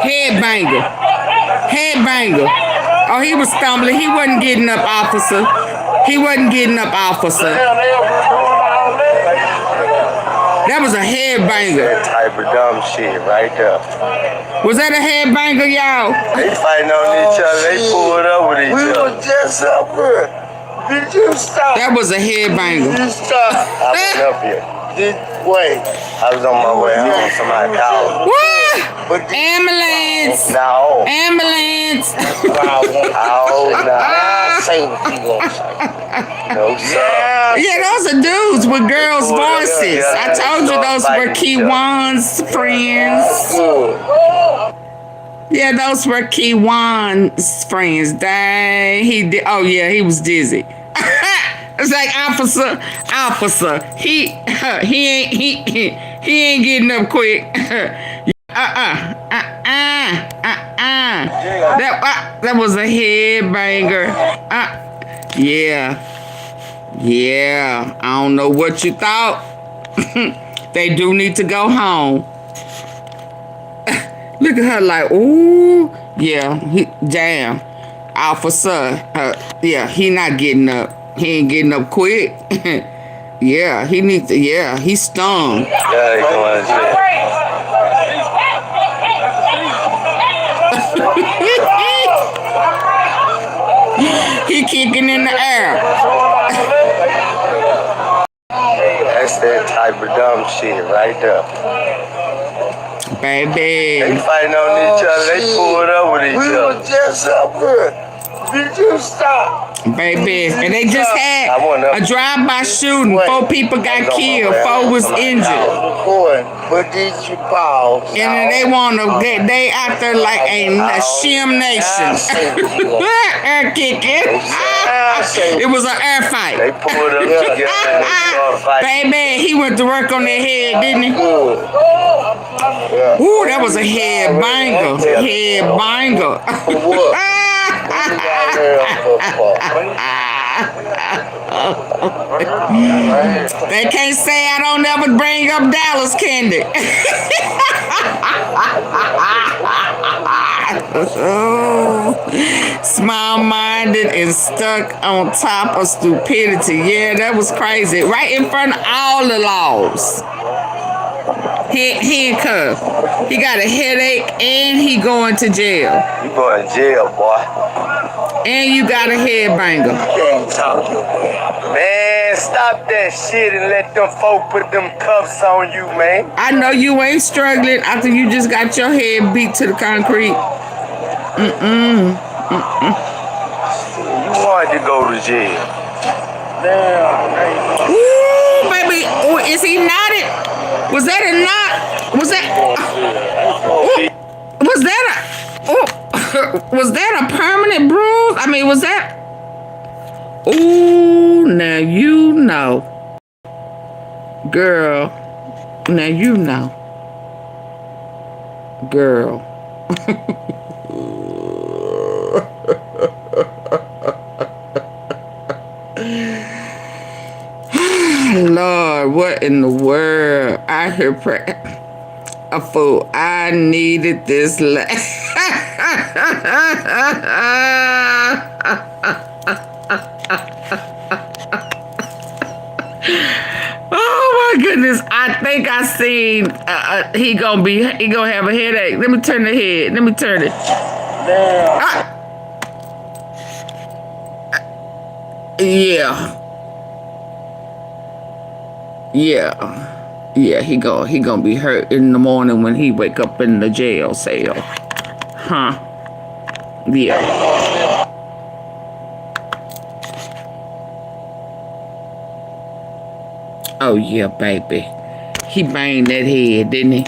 headbanger. Oh, he was stumbling. He wasn't getting up, officer. That was a headbanger. That type of dumb shit right there. Was that a headbanger, y'all? They fighting on each other. They pulled up with each other. We were just up here. Did you stop? That was a headbanger. Did you stop? I went up here. Wait. I was on my way home. Somebody called. What? Ambulance. No. Ambulance. Oh, no. Say what you gonna say. No, sir. Yeah, those are dudes with girls' voices. I told you those were Keywan's friends. Yeah, those were Keywan's friends. Dang, he did. Oh yeah, he was dizzy. It's like officer. He ain't getting up quick. That was a headbanger. Yeah. I don't know what you thought. They do need to go home. Look at her like, ooh, yeah. Damn, officer. Yeah, he not getting up. He ain't getting up quick. Yeah, he needs to. Yeah, he's stung. Yeah, he going to jail. He kicking in the air. That's that type of dumb shit right there. Baby. They fighting on each other. They pulled up with each other. We were just up here. Did you stop? Baby. And they just had a drive-by shooting. 4 people got killed. 4 was injured. But did you pause? And then they want to get, they out there like a shim nation. Air kicking. It was an air fight. They pulled up together and they started fighting. Baby, he went to work on their head, didn't he? Ooh, that was a head banger. They can't say I don't ever bring up Dallas, can they? Small-minded and stuck on top of stupidity. Yeah, that was crazy. Right in front of all the laws. Handcuffed. He got a headache and he going to jail. You going to jail, boy. And you got a headbanger. Man, stop that shit and let them folk put them cuffs on you, man. I know you ain't struggling after you just got your head beat to the concrete. You wanted to go to jail. Ooh, baby. Ooh, is he knotted? Was that a knot? Was that? Was that a permanent bruise? I mean, was that? Ooh, now you know. Girl. Now you know. Girl. Lord, what in the world? I heard a fool. I needed this. Oh my goodness! I think I seen he gonna have a headache. Let me turn the head. Let me turn it. Yeah, he gonna be hurt in the morning when he wake up in the jail cell. Huh? Yeah. Oh yeah, baby. He banged that head, didn't he?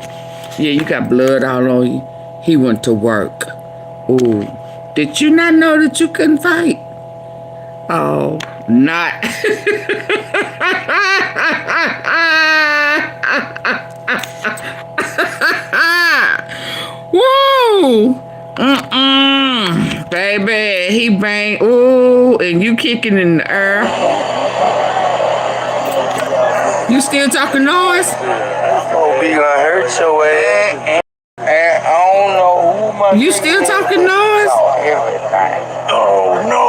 Yeah, you got blood all on you. He went to work. Ooh. Did you not know that you couldn't fight? Oh, not. Woo! Baby, he banged. Ooh, and you kicking in the air. You still talking noise? Oh, we gonna hurt your ass. And I don't know who my You still talking noise? everything. Oh no!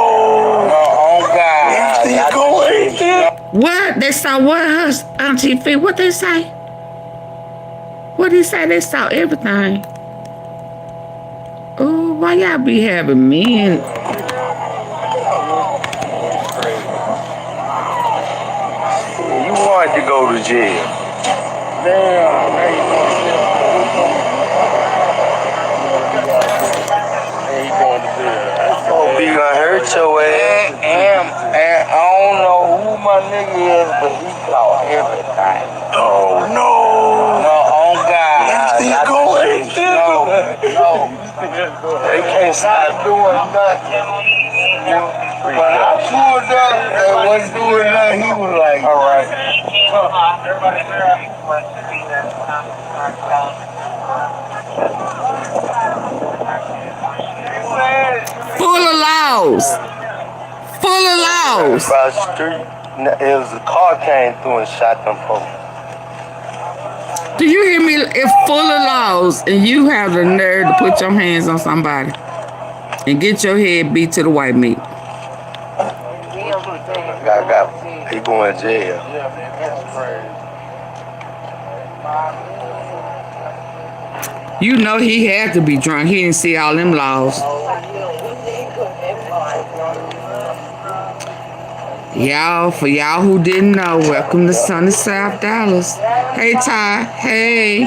Oh God! Still going? What? They saw what? AunTeaFee, what they say? What they say? They saw everything. Oh, why y'all be having men? You wanted to go to jail. Oh, we gonna hurt your ass. And I don't know who my nigga is, but he caught everything. Oh no! No, on God. Still going? No. They can't stop doing nothing. When I pulled up and wasn't doing nothing, he was like, all right. Full of laws. Full of laws. Across the street, it was a car came through and shot them folks. Do you hear me? It's full of laws, and you have the nerve to put your hands on somebody and get your head beat to the white meat. Got he going to jail. You know he had to be drunk. He didn't see all them laws. Y'all, for y'all who didn't know, welcome to sunny South Dallas. Hey, Ty. Hey.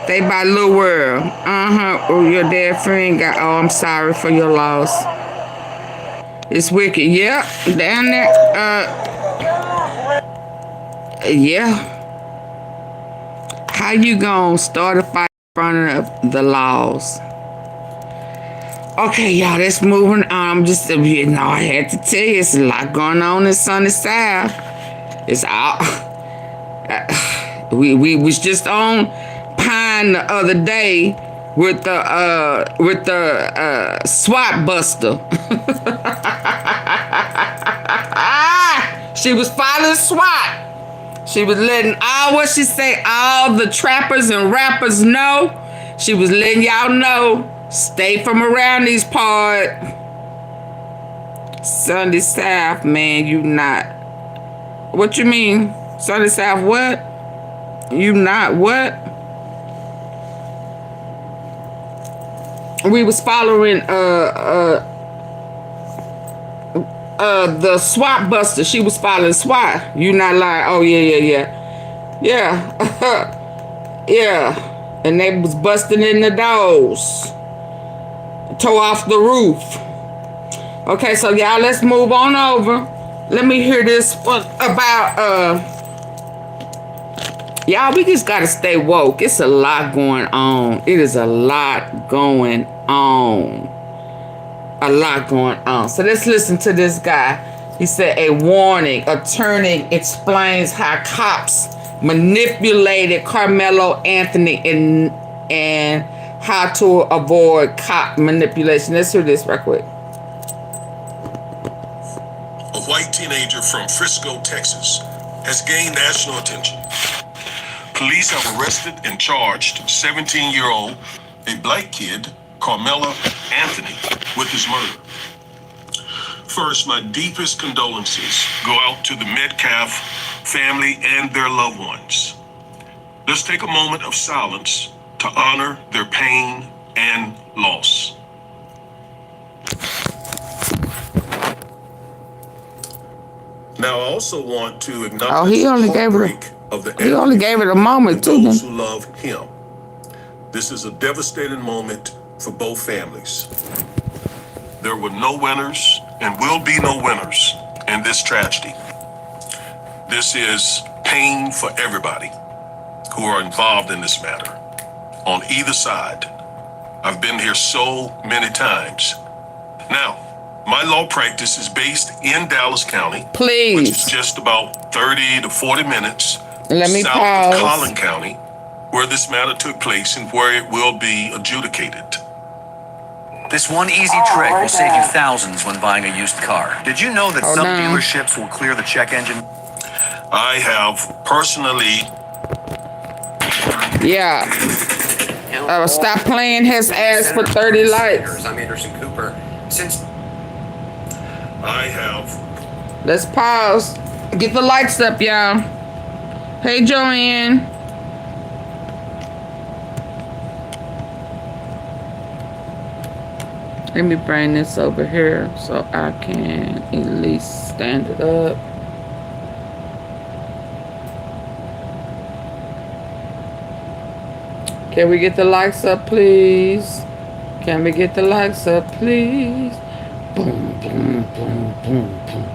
They by Little World. Oh, your dead friend got, oh, I'm sorry for your loss. It's wicked. Yep, down there. Yeah. How you gonna start a fight in front of the laws? Okay, y'all, let's moving on. I'm just, you know, I had to tell you, it's a lot going on in sunny South. It's all. We was just on Pine the other day with the SWAT buster. She was following SWAT. She was letting all the trappers and rappers know. She was letting y'all know, stay from around these parts. Sunny South, man, you not. What you mean? Sunny South what? You not what? We was following the SWAT buster. She was following SWAT. You not like, oh yeah. Yeah. And they was busting in the doors. Tore off the roof. Okay, so y'all, let's move on over. Let me hear this one about y'all, we just gotta stay woke. It's a lot going on. It is a lot going on. A lot going on. So let's listen to this guy. He said, a warning. Attorney explains how cops manipulated Carmelo Anthony and how to avoid cop manipulation. Let's hear this right quick. A white teenager from Frisco, Texas, has gained national attention. Police have arrested and charged 17-year-old, a black kid, Carmelo Anthony, with his murder. First, my deepest condolences go out to the Metcalf family and their loved ones. Let's take a moment of silence to honor their pain and loss. Now, I also want to acknowledge he only gave it a moment to those them. who love him. This is a devastating moment for both families. There were no winners and will be no winners in this tragedy. This is pain for everybody. who are involved in this matter on either side. I've been here so many times. Now, my law practice is based in Dallas County, which is just about 30 to 40 minutes south of Collin County, where this matter took place and where it will be adjudicated. This one easy trick will save you thousands when buying a used car. Did you know that some dealerships will clear the check engine? I have personally... Yeah. Stop playing his ass for 30 likes. I'm Anderson Cooper. Since I have... Let's pause. Get the likes up, y'all. Hey, Joanne. Let me bring this over here so I can at least stand it up. Can we get the likes up, please? Can we get the likes up, please? Boom, boom, boom, boom, boom.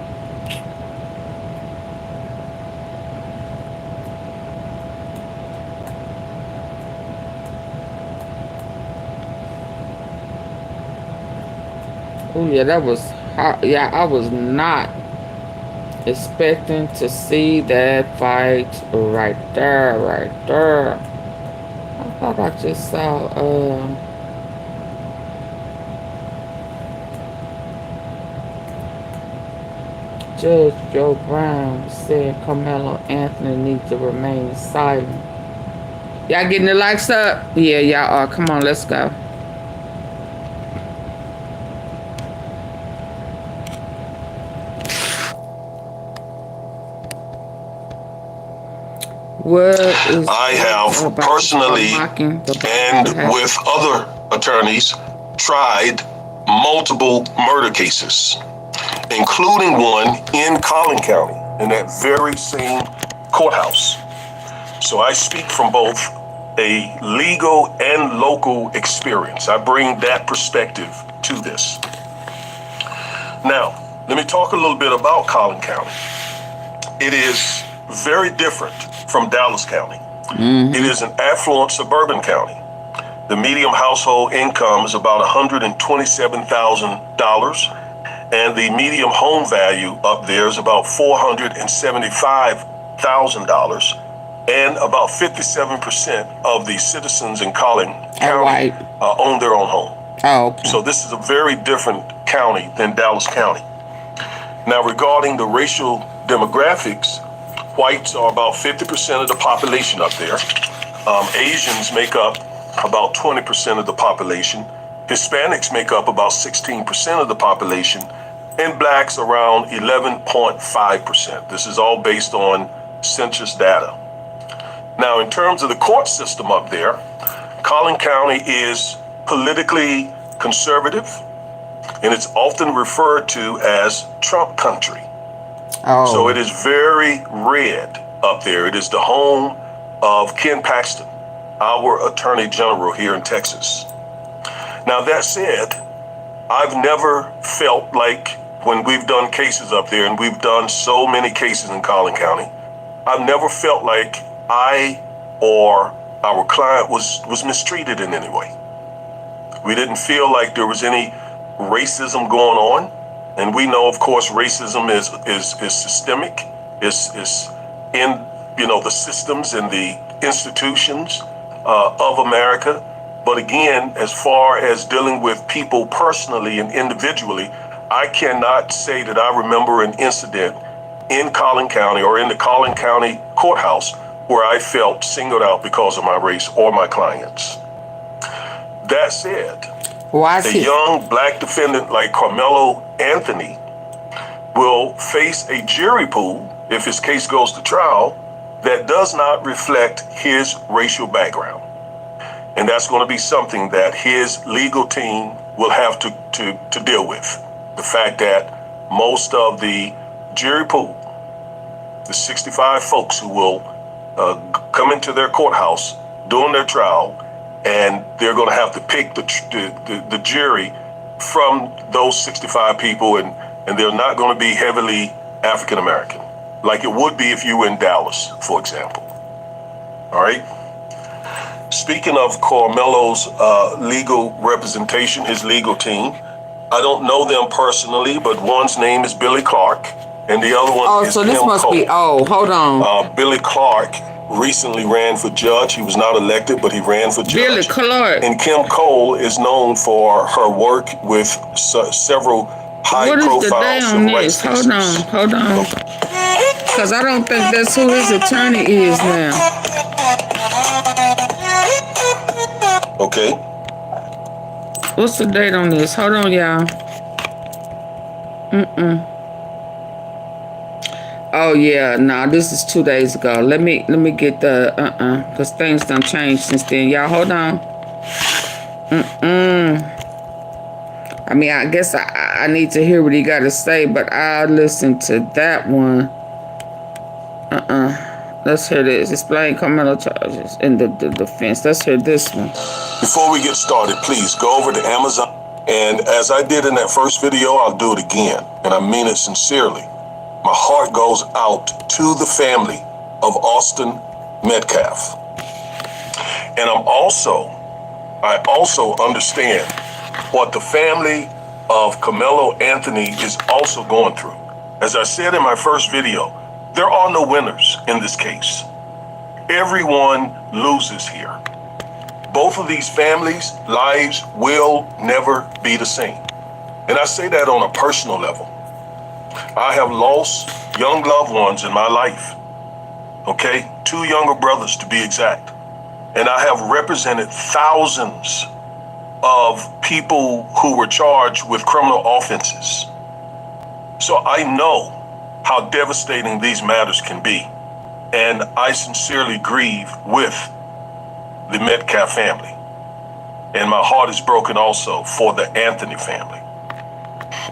Oh yeah, that was hot. Yeah, I was not expecting to see that fight right there, right there. I thought I just saw Judge Joe Brown said Carmelo Anthony needs to remain silent. Y'all getting the likes up? Yeah, y'all are. Come on, let's go. I have personally and with other attorneys tried multiple murder cases, including one in Collin County in that very same courthouse. So I speak from both a legal and local experience. I bring that perspective to this. Now, let me talk a little bit about Collin County. It is very different from Dallas County. It is an affluent suburban county. The median household income is about $127,000, and the median home value up there is about $475,000, and about 57% of the citizens in Collin County own their own home. Oh, okay. So this is a very different county than Dallas County. Now, regarding the racial demographics, whites are about 50% of the population up there. Asians make up about 20% of the population. Hispanics make up about 16% of the population, and blacks around 11.5%. This is all based on census data. Now, in terms of the court system up there, Collin County is politically conservative, and it's often referred to as Trump country. Oh. So it is very red up there. It is the home of Ken Paxton, our Attorney General here in Texas. Now, that said, I've never felt like when we've done cases up there, and we've done so many cases in Collin County, I've never felt like I or our client was mistreated in any way. We didn't feel like there was any racism going on. And we know, of course, racism is systemic. It's in, the systems and the institutions of America. But again, as far as dealing with people personally and individually, I cannot say that I remember an incident in Collin County or in the Collin County courthouse where I felt singled out because of my race or my clients. That said, a young black defendant like Carmelo Anthony will face a jury pool if his case goes to trial that does not reflect his racial background. And that's going to be something that his legal team will have to deal with. The fact that most of the jury pool, the 65 folks who will come into their courthouse during their trial, and they're going to have to pick the jury from those 65 people, and they're not going to be heavily African American, like it would be if you were in Dallas, for example. All All right. Speaking of Carmelo's legal representation, his legal team, I don't know them personally, but one's name is Billy Clark, and the other one is so this Kim must Cole. be, hold on. Billy Clark recently ran for judge. He was not elected, but he ran for judge. Billy Clark. And Kim Cole is known for her work with several high-profile civil rights cases. Hold on. Because I don't think that's who his attorney is now. Okay. What's the date on this? Hold on, y'all. Oh yeah, nah, this is 2 days ago. Let me get the because things done changed since then. Y'all hold on. I mean, I guess I need to hear what he got to say, but I'll listen to that one. Let's hear this. Explain criminal charges in the defense. Let's hear this one. Before we get started, please go over to Amazon. And as I did in that first video, I'll do it again. And I mean it sincerely. My heart goes out to the family of Austin Metcalf. And I also understand what the family of Carmelo Anthony is also going through. As I said in my first video, there are no winners in this case. Everyone loses here. Both of these families' lives will never be the same. And I say that on a personal level. I have lost young loved ones in my life. Okay? 2 younger brothers to be exact. And I have represented thousands of people who were charged with criminal offenses. So I know how devastating these matters can be. And I sincerely grieve with the Metcalf family. And my heart is broken also for the Anthony family.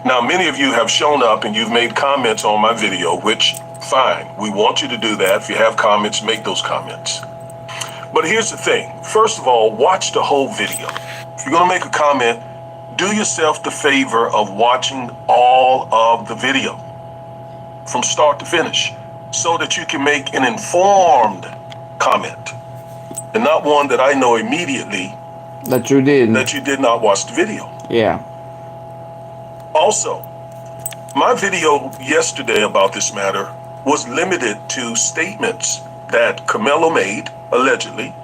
Now, many of you have shown up and you've made comments on my video, which, fine, we want you to do that. If you have comments, make those comments. But here's the thing. First of all, watch the whole video. If you're going to make a comment, do yourself the favor of watching all of the video from start to finish so that you can make an informed comment and not one that I know immediately that you did not watch the video. Yeah. Also, my video yesterday about this matter was limited to statements that Carmelo made, allegedly,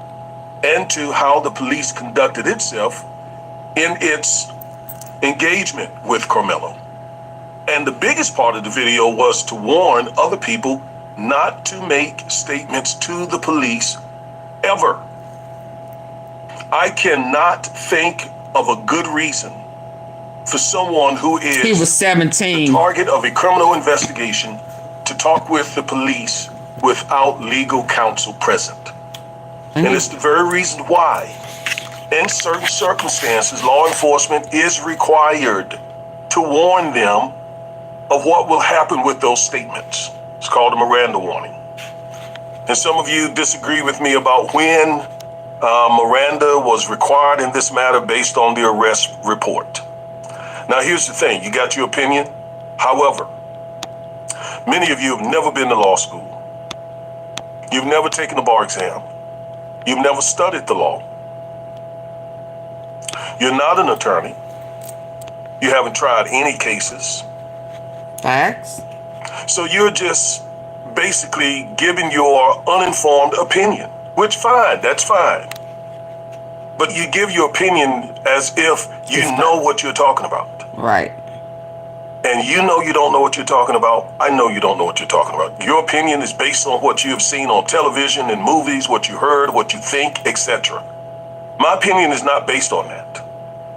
and to how the police conducted itself in its engagement with Carmelo. And the biggest part of the video was to warn other people not to make statements to the police ever. I cannot think of a good reason for someone who is he was 17, the target of a criminal investigation, to talk with the police without legal counsel present. And it's the very reason why, in certain circumstances, law enforcement is required to warn them of what will happen with those statements. It's called a Miranda warning. And some of you disagree with me about when Miranda was required in this matter based on the arrest report. Now, here's the thing. You got your opinion. However, many of you have never been to law school. You've never taken a bar exam. You've never studied the law. You're not an attorney. You haven't tried any cases. Facts. So you're just basically giving your uninformed opinion, which fine, that's fine. But you give your opinion as if you know what you're talking about. Right. And you know you don't know what you're talking about. I know you don't know what you're talking about. Your opinion is based on what you have seen on television and movies, what you heard, what you think, etc. My opinion is not based on that.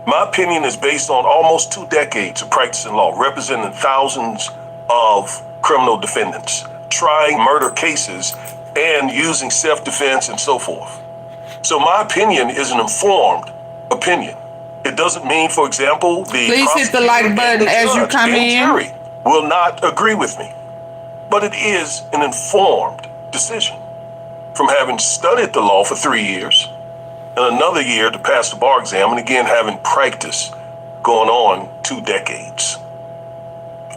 My opinion is based on almost 2 decades of practicing law, representing thousands of criminal defendants, trying murder cases, and using self-defense and so forth. So my opinion is an informed opinion. It doesn't mean, for example, the please hit the like button as you come in. Jury will not agree with me, but it is an informed decision. From having studied the law for 3 years and another year to pass the bar exam, and again having practice going on 2 decades.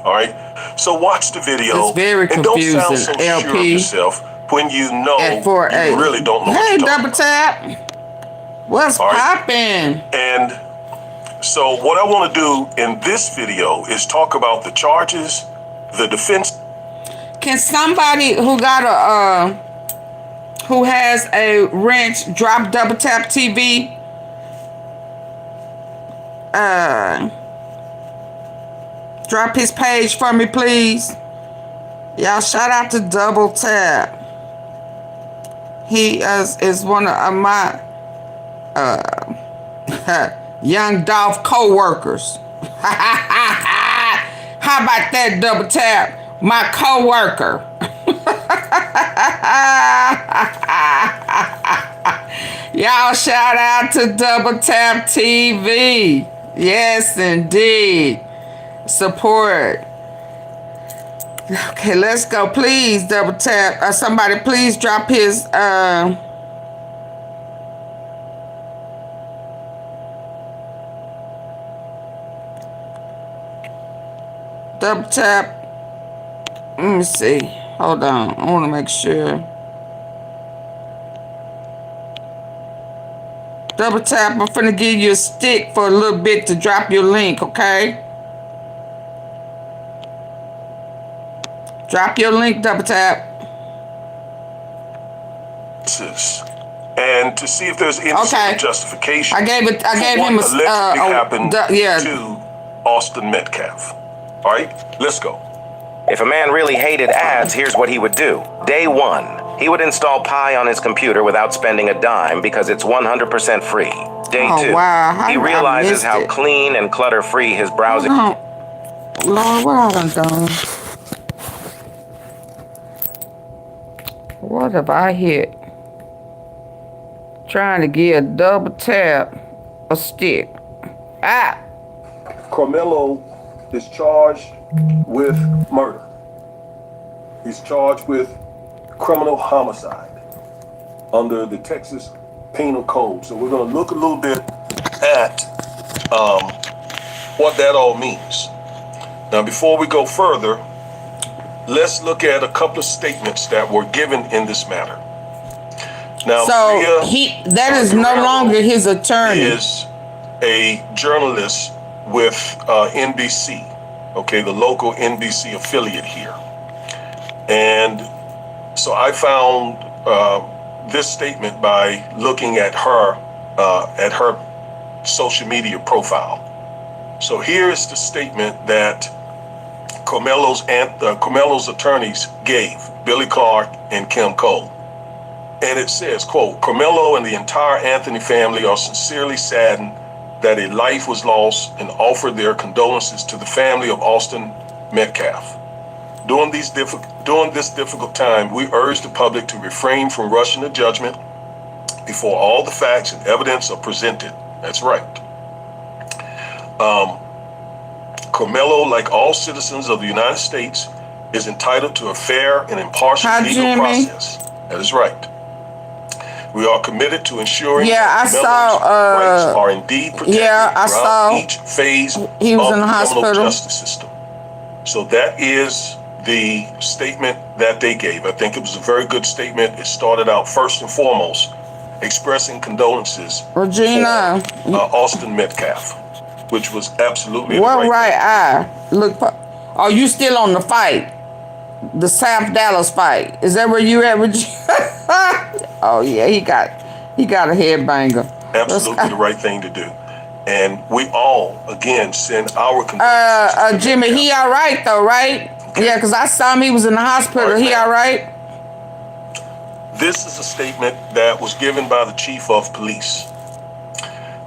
All right. So watch the video. It's very and don't confusing, sound so sure of LP. yourself when you know at 4-8. you really don't know Hey, what you're double tap. What's poppin'? And so what I want to do in this video is talk about the charges, the defense. Can somebody who got who has a wrench drop double tap TV? Drop his page for me, please. Y'all, shout out to Double Tap. He is one of my YOUNGDOLPH co-workers. How about that, Double Tap? My co-worker. Y'all, shout out to Double Tap TV. Yes, indeed. Support. Okay, let's go. Please, Double Tap. Somebody, please drop his Double Tap. Let me see. Hold on. I want to make sure. Double Tap, I'm finna give you a stick for a little bit to drop your link, okay? Drop your link, Double Tap. And to see if there's any sort of justification. I gave him what allegedly happened to Austin Metcalf. All right, let's go. If a man really hated ads, here's what he would do. Day 1, he would install Pi on his computer without spending a dime because it's 100% free. Day 2, he realizes how clean and clutter-free his browsing... Lord, what have I done? What have I hit? Trying to give Double Tap a stick. Ah! Carmelo is charged with murder. He's charged with criminal homicide under the Texas Penal Code. So we're going to look a little bit at what that all means. Now, before we go further, let's look at a couple of statements that were given in this matter. Now, so that is no longer his attorney. Is a journalist with NBC, okay, the local NBC affiliate here. And so I found this statement by looking at her social media profile. So here is the statement that Carmelo's attorneys gave, Billy Clark and Kim Cole. And it says, quote, Carmelo and the entire Anthony family are sincerely saddened that a life was lost and offer their condolences to the family of Austin Metcalf. During this difficult time, we urge the public to refrain from rushing to judgment before all the facts and evidence are presented. That's right. Carmelo, like all citizens of the United States, is entitled to a fair and impartial legal process. That is right. We are committed to ensuring that Carmelo's rights are indeed protected throughout each phase of the criminal justice system. So that is the statement that they gave. I think it was a very good statement. It started out first and foremost expressing condolences for Austin Metcalf, which was absolutely what right eye? Look, are you still on the fight? The South Dallas fight. Is that where you at, Oh yeah, he got a headbanger. Absolutely the right thing to do. And we all, again, send our condolences. Jimmy, he all right though, right? Okay. Yeah, because I saw him, he was in the hospital. He all right? This is a statement that was given by the chief of police.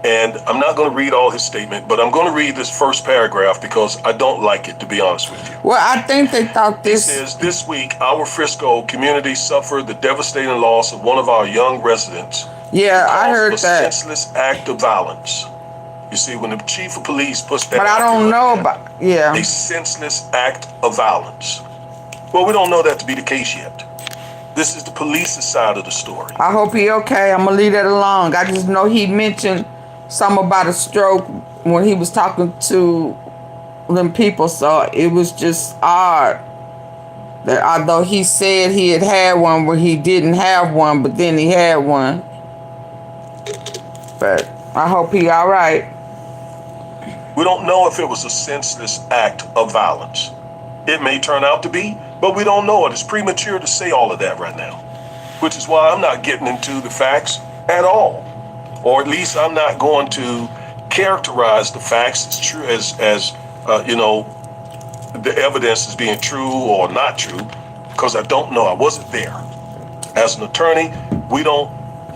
And I'm not going to read all his statement, but I'm going to read this first paragraph because I don't like it, to be honest with you. Well, I think they thought this... It says, this week, our Frisco community suffered the devastating loss of one of our young residents. Yeah, I heard that. A senseless act of violence. You see, when the chief of police puts that... But I don't know about... Yeah. A senseless act of violence. Well, we don't know that to be the case yet. This is the police's side of the story. I hope he okay. I'm going to leave that alone. I just know he mentioned something about a stroke when he was talking to them people, so it was just odd. That although he said he had one where he didn't have one, but then he had one. But I hope he all right. We don't know if it was a senseless act of violence. It may turn out to be, but we don't know it. It's premature to say all of that right now, which is why I'm not getting into the facts at all. Or at least I'm not going to characterize the facts as true as you know, the evidence as being true or not true, because I don't know. I wasn't there. As an attorney, we don't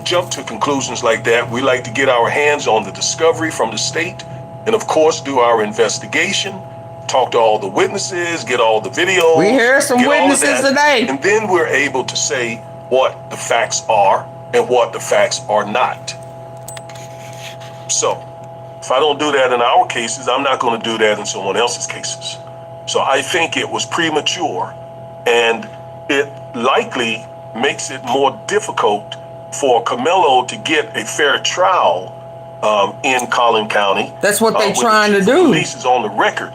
jump to conclusions like that. We like to get our hands on the discovery from the state and, of course, do our investigation, talk to all the witnesses, get all the videos. We heard some witnesses today. And then we're able to say what the facts are and what the facts are not. So, if I don't do that in our cases, I'm not going to do that in someone else's cases. So I think it was premature, and it likely makes it more difficult for Carmelo to get a fair trial in Collin County. That's what they're trying to do. Police is on the record,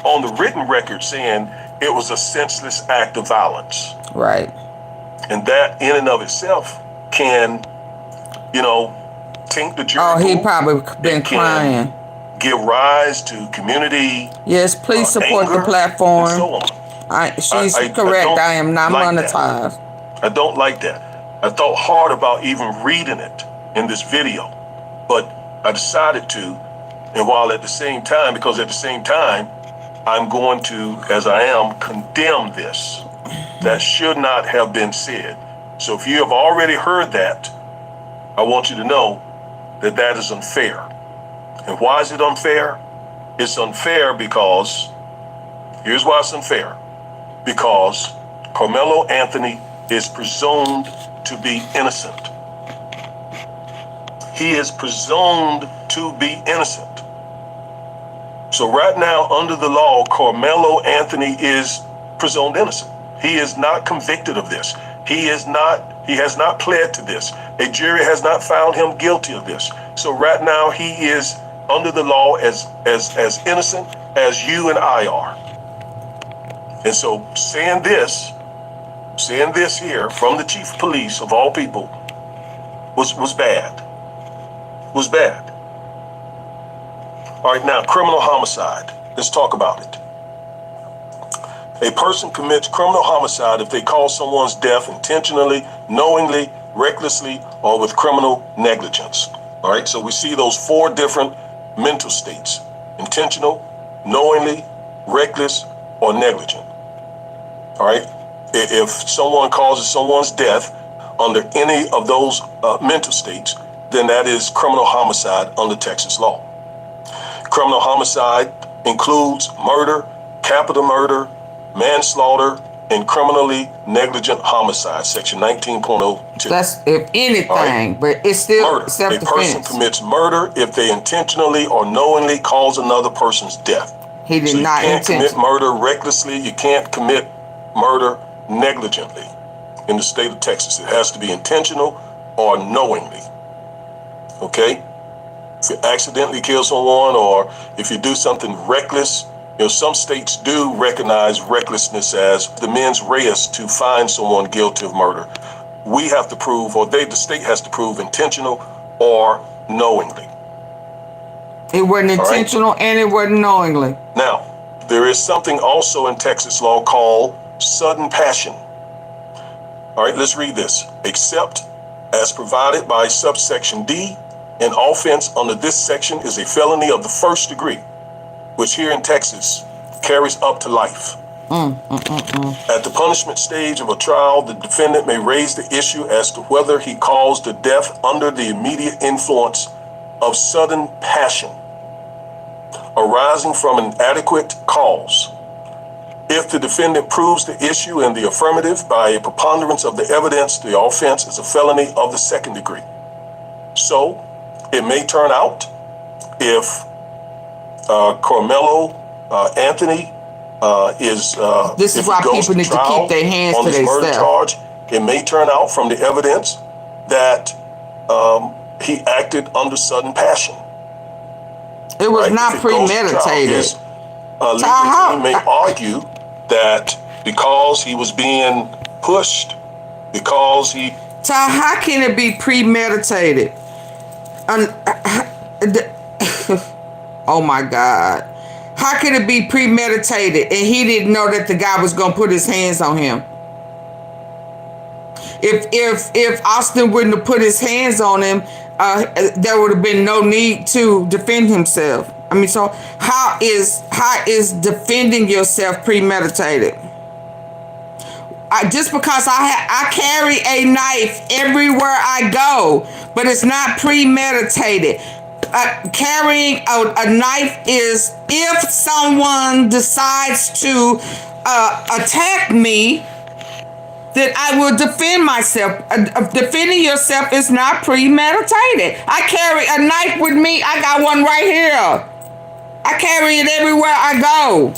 on the written record, saying it was a senseless act of violence. Right. And that in and of itself can, you know, taint the jury. Oh, he probably been crying. Give rise to community. Yes, please support the platform. And so on. She's correct. I am not monetized. I don't like that. I thought hard about even reading it in this video, but I decided to. And while at the same time, because at the same time, I'm going to, as I am, condemn this. That should not have been said. So if you have already heard that, I want you to know that that is unfair. And why is it unfair? It's unfair because, here's why it's unfair. Because Carmelo Anthony is presumed to be innocent. He is presumed to be innocent. So right now, under the law, Carmelo Anthony is presumed innocent. He is not convicted of this. He has not pled to this. A jury has not found him guilty of this. So right now he is under the law as innocent as you and I are. And so saying this here from the chief of police of all people was bad. Was bad. All right, now criminal homicide. Let's talk about it. A person commits criminal homicide if they cause someone's death intentionally, knowingly, recklessly, or with criminal negligence. All right, so we see those four different mental states: intentional, knowingly, reckless, or negligent. All right, if someone causes someone's death under any of those mental states, then that is criminal homicide under Texas law. Criminal homicide includes murder, capital murder, manslaughter, and criminally negligent homicide, section 19.02. That's if anything, right? But it's still murder. self-defense. A person commits murder if they intentionally or knowingly cause another person's death. He did not You can't commit murder recklessly. You can't commit murder negligently in the state of Texas. It has to be intentional or knowingly. Okay? If you accidentally kill someone, or if you do something reckless, you know, some states do recognize recklessness as the mens rea to find someone guilty of murder. We have to prove, or the state has to prove intentional or knowingly. It wasn't intentional and it wasn't knowingly. Now, there is something also in Texas law called sudden passion. All right, let's read this. Except as provided by subsection D, an offense under this section is a felony of the first degree, which here in Texas carries up to life. At the punishment stage of a trial, the defendant may raise the issue as to whether he caused the death under the immediate influence of sudden passion arising from an adequate cause. If the defendant proves the issue in the affirmative by a preponderance of the evidence, the offense is a felony of the second degree. So it may turn out, if Carmelo Anthony this is why people need to keep their hands to themselves. Charge, it may turn out from the evidence that he acted under sudden passion. It was not premeditated. Legal team may argue that because he was being pushed, because he... So how can it be premeditated? Oh my God. How can it be premeditated and he didn't know that the guy was going to put his hands on him? If Austin wouldn't have put his hands on him, there would have been no need to defend himself. I mean, so how is defending yourself premeditated? Just because I carry a knife everywhere I go, but it's not premeditated. Carrying a knife is if someone decides to attack me, then I will defend myself. Defending yourself is not premeditated. I carry a knife with me. I got one right here. I carry it everywhere I go.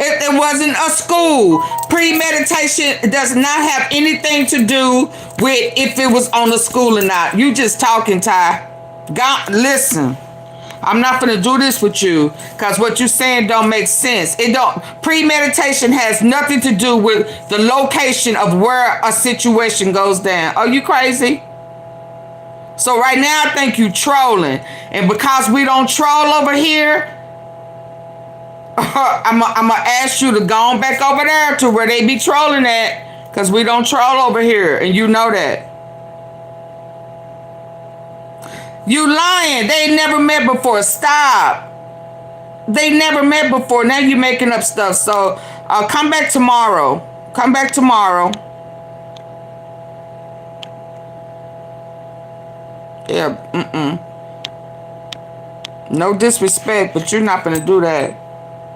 It wasn't a school. Premeditation does not have anything to do with if it was on a school or not. You just talking, Ty. God, listen. I'm not gonna do this with you because what you're saying don't make sense. It don't. Premeditation has nothing to do with the location of where a situation goes down. Are you crazy? So right now I think you trolling, and because we don't troll over here, I'm gonna ask you to go on back over there to where they be trolling at, because we don't troll over here, and you know that. You lying. They ain't never met before. Stop. They never met before. Now you making up stuff. So come back tomorrow. Come back tomorrow. Yeah. No disrespect, but you're not gonna do that.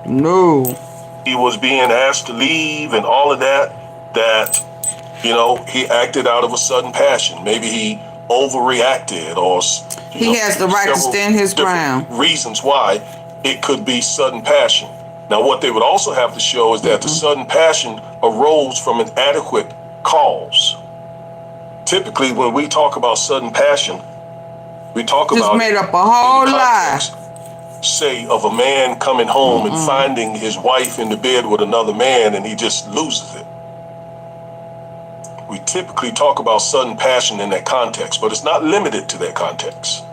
No. He was being asked to leave and all of that, you know, he acted out of a sudden passion. Maybe he overreacted, or he has the right to stand his ground. Reasons why it could be sudden passion. Now, what they would also have to show is that the sudden passion arose from an adequate cause. Typically, when we talk about sudden passion, we talk just about made up a whole lie. Say of a man coming home and finding his wife in the bed with another man, and he just loses it. We typically talk about sudden passion in that context, but it's not limited to that context.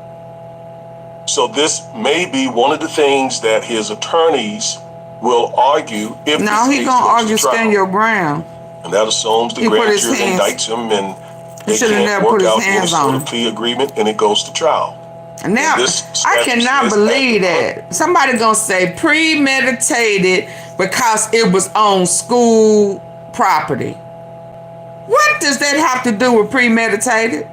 So this may be one of the things that his attorneys will argue if no, he's gonna argue stand your ground. And that assumes the grand jury indicts him and they can't work out any sort of plea agreement, and it goes to trial. Now, I cannot believe that. Somebody gonna say premeditated because it was on school property. What does that have to do with premeditated?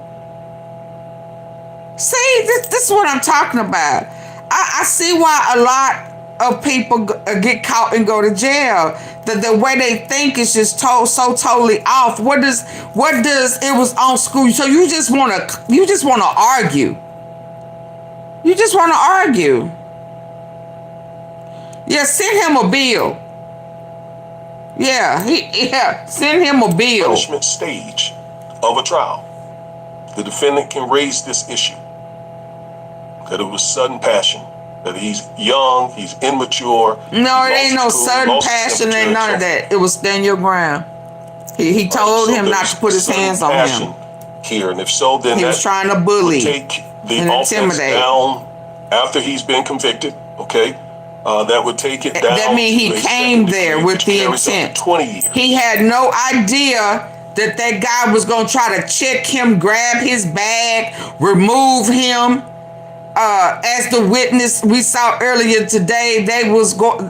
See, this is what I'm talking about. I see why a lot of people get caught and go to jail. The way they think is just so totally off. What does it was on school? So you just wanna argue. You just want to argue. Yeah, send him a bill. Yeah, send him a bill. Punishment stage of a trial. The defendant can raise this issue. That it was sudden passion. That he's young, he's immature. No, it ain't no sudden passion, ain't none of that. It was stand your ground. He told him not to put his hands on him. Here, and if so, then he was trying to bully take the offense down after he's been convicted. Okay, that would take it down. That means he came there with the intent. 20 years. He had no idea that guy was gonna try to check him, grab his bag, remove him. As the witness we saw earlier today,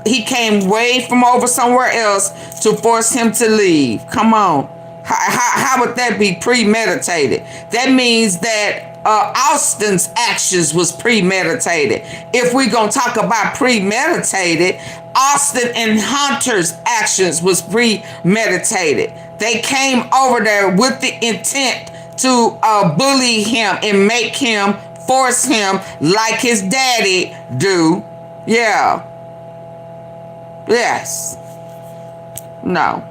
he came way from over somewhere else to force him to leave. Come on. How would that be premeditated? That means that Austin's actions was premeditated. If we're going to talk about premeditated, Austin and Hunter's actions was premeditated. They came over there with the intent to bully him and make him, force him like his daddy do. Yeah. Yes. No.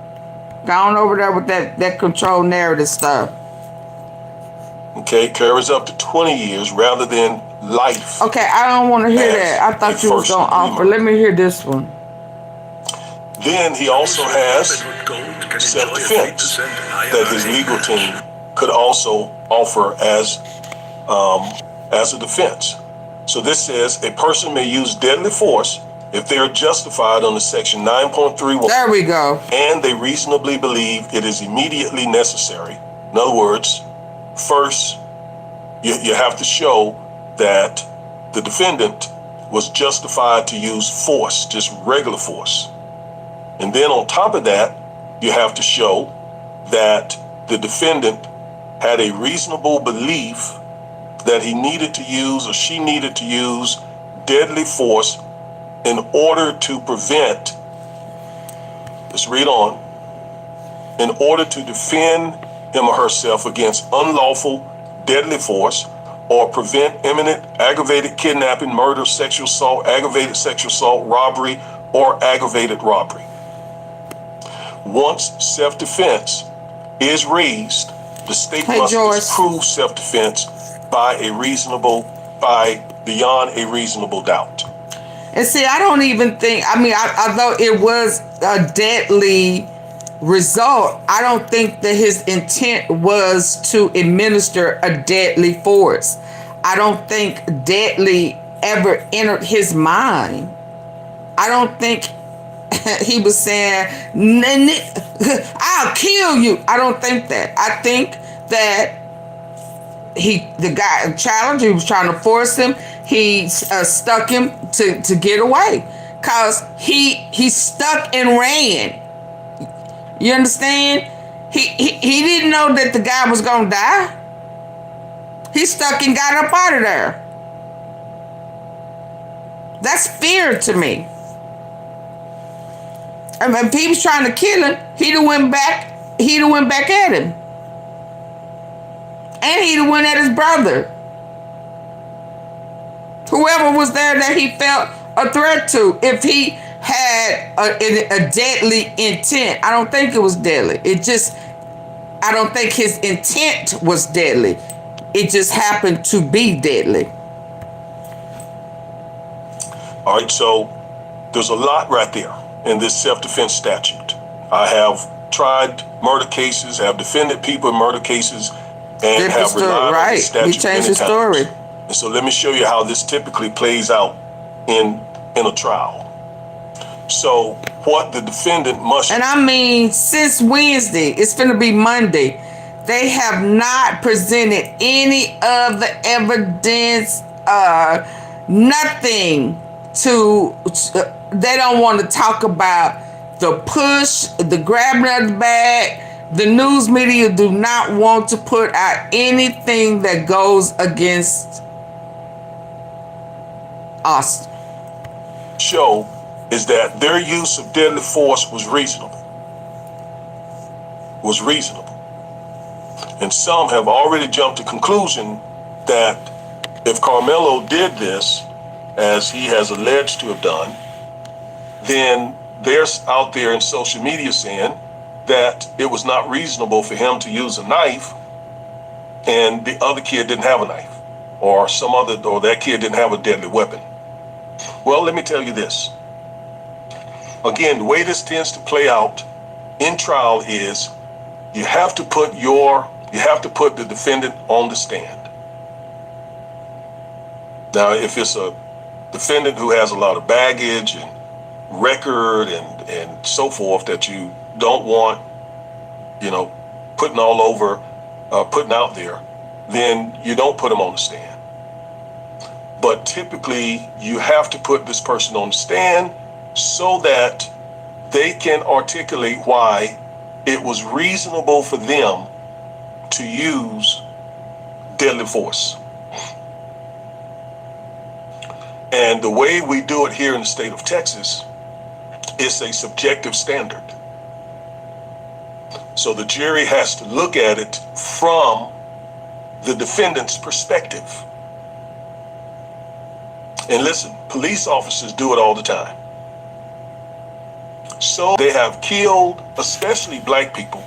Go on over there with that control narrative stuff. Okay, carries up to 20 years rather than life. Okay, I don't want to hear that. I thought you was going to offer. Let me hear this one. Then he also has self-defense that his legal team could also offer as a defense. So this says a person may use deadly force if they are justified under Section 9.31. There we go. And they reasonably believe it is immediately necessary. In other words, first, you have to show that the defendant was justified to use force, just regular force. And then on top of that, you have to show that the defendant had a reasonable belief that he needed to use or she needed to use deadly force in order to prevent, let's read on, in order to defend him or herself against unlawful deadly force or prevent imminent aggravated kidnapping, murder, sexual assault, aggravated sexual assault, robbery, or aggravated robbery. Once self-defense is raised, the state must prove self-defense beyond a reasonable doubt. And see, I don't even think, although it was a deadly result, I don't think that his intent was to administer a deadly force. I don't think deadly ever entered his mind. I don't think he was saying, I'll kill you. I don't think that. I think that the guy challenged, he was trying to force him. He stuck him to get away. Cause he stuck and ran. You understand? He didn't know that the guy was gonna die. He stuck and got up out of there. That's fear to me. I mean, if he was trying to kill him, he'd have went back at him. And he'd have went at his brother. Whoever was there that he felt a threat to, if he had a deadly intent. I don't think it was deadly. I don't think his intent was deadly. It just happened to be deadly. All right, so there's a lot right there in this self-defense statute. I have tried murder cases, have defended people in murder cases, and have relied on the statute. We changed the story. And so let me show you how this typically plays out in a trial. So what the defendant must... And I mean, since Wednesday, it's going to be Monday, they have not presented any of the evidence, nothing they don't want to talk about the push, the grabbing of the bag. The news media do not want to put out anything that goes against us. Show is that their use of deadly force was reasonable. And some have already jumped to conclusion that if Carmelo did this, as he has alleged to have done, then they're out there in social media saying that it was not reasonable for him to use a knife and the other kid didn't have a knife, or that kid didn't have a deadly weapon. Well, let me tell you this. Again, the way this tends to play out in trial is you have to put the defendant on the stand. Now, if it's a defendant who has a lot of baggage and record and so forth that you don't want, putting out there, then you don't put them on the stand. But typically, you have to put this person on the stand so that they can articulate why it was reasonable for them to use deadly force. And the way we do it here in the state of Texas is a subjective standard. So the jury has to look at it from the defendant's perspective. And listen, police officers do it all the time. So they have killed, especially black people.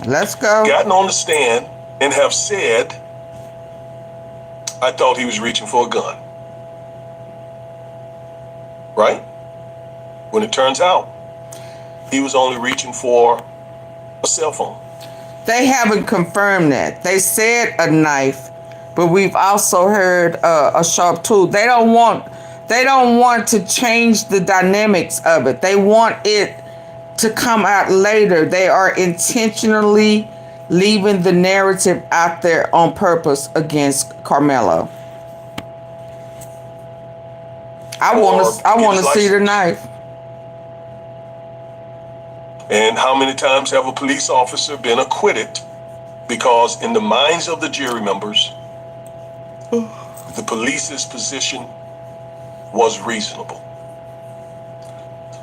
Let's go. Gotten on the stand and have said, I thought he was reaching for a gun. Right? When it turns out he was only reaching for a cell phone. They haven't confirmed that. They said a knife, but we've also heard a sharp tool. They don't want to change the dynamics of it. They want it to come out later. They are intentionally leaving the narrative out there on purpose against Carmelo. I want to see the knife. And how many times have a police officer been acquitted because in the minds of the jury members, the police's position was reasonable?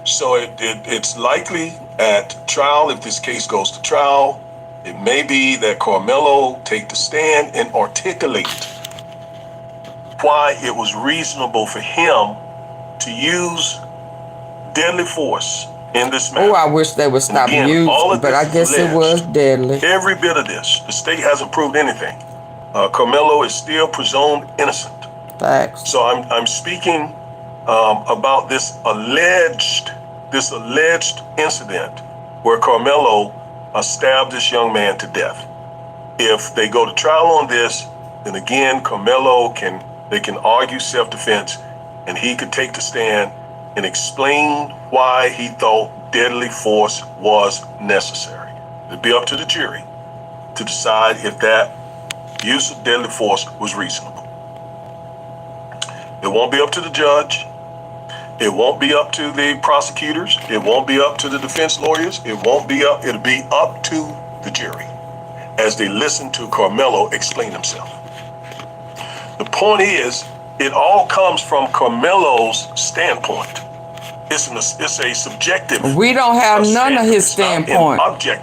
So it's likely at trial, if this case goes to trial, it may be that Carmelo take the stand and articulate why it was reasonable for him to use deadly force in this matter. Oh, I wish they would stop using, but I guess it was deadly. Every bit of this, the state hasn't proved anything. Carmelo is still presumed innocent. Facts. So I'm speaking about this alleged incident where Carmelo stabbed this young man to death. If they go to trial on this, then again, Carmelo can argue self-defense, and he could take the stand and explain why he thought deadly force was necessary. It'd be up to the jury to decide if that use of deadly force was reasonable. It won't be up to the judge. It won't be up to the prosecutors. It won't be up to the defense lawyers. It'll be up to the jury as they listen to Carmelo explain himself. The point is, it all comes from Carmelo's standpoint. It's a subjective. We don't have none of his standpoint.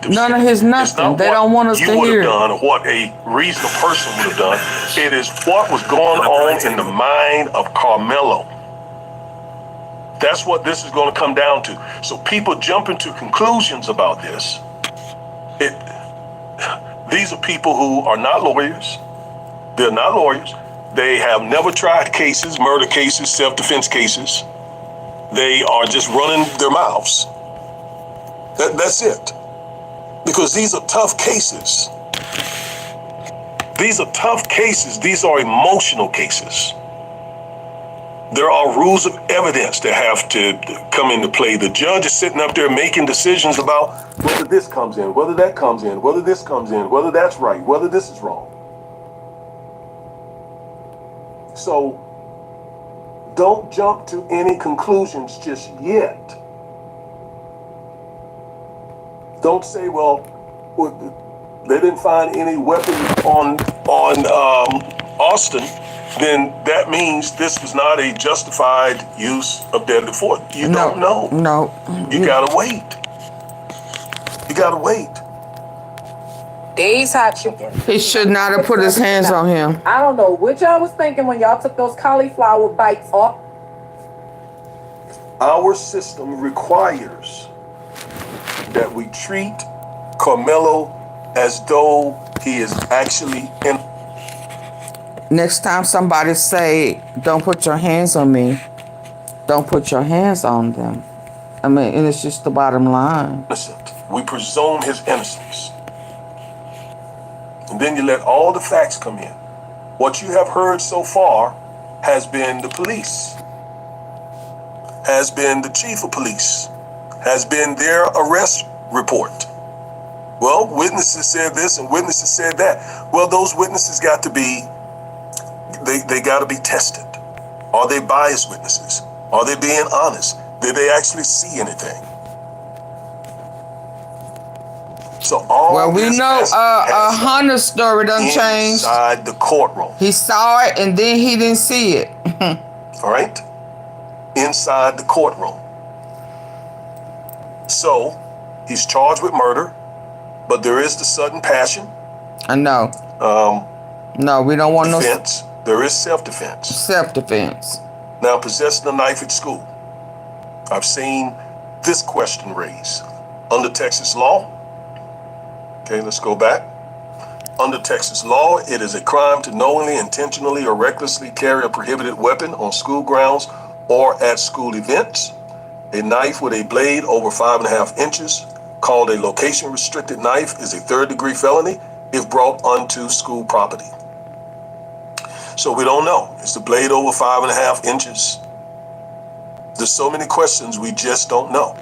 None of his nothing. They don't want us to hear. You would have done, or what a reasonable person would have done. It is what was going on in the mind of Carmelo. That's what this is going to come down to. So people jump into conclusions about this. These are people who are not lawyers. They're not lawyers. They have never tried cases, murder cases, self-defense cases. They are just running their mouths. That's it. Because these are tough cases. These are tough cases. These are emotional cases. There are rules of evidence that have to come into play. The judge is sitting up there making decisions about whether this comes in, whether that comes in, whether this comes in, whether that's right, whether this is wrong. So don't jump to any conclusions just yet. Don't say, well, they didn't find any weapon on Austin. Then that means this was not a justified use of deadly force. You don't know. No. You gotta wait. You gotta wait. These hot chicken. He should not have put his hands on him. I don't know what y'all was thinking when y'all took those cauliflower bites off. Our system requires that we treat Carmelo as though he is actually in. Next time somebody say, don't put your hands on me, don't put your hands on them. I mean, and it's just the bottom line. Innocent. We presume his innocence. And then you let all the facts come in. What you have heard so far has been the police, has been the chief of police, has been their arrest report. Well, witnesses said this and witnesses said that. Well, those witnesses got to be, they got to be tested. Are they biased witnesses? Are they being honest? Did they actually see anything? So all we know Hunter's story done changed. Inside the courtroom. He saw it and then he didn't see it. All right? Inside the courtroom. So he's charged with murder, but there is the sudden passion. I know. No, we don't want defense. There is self-defense. Self-defense. Now, possessing a knife at school. I've seen this question raised. Under Texas law, okay, let's go back. Under Texas law, it is a crime to knowingly, intentionally, or recklessly carry a prohibited weapon on school grounds or at school events. A knife with a blade over 5.5 inches, called a location restricted knife, is a 3rd-degree felony if brought onto school property. So we don't know. Is the blade over 5.5 inches? There's so many questions we just don't know.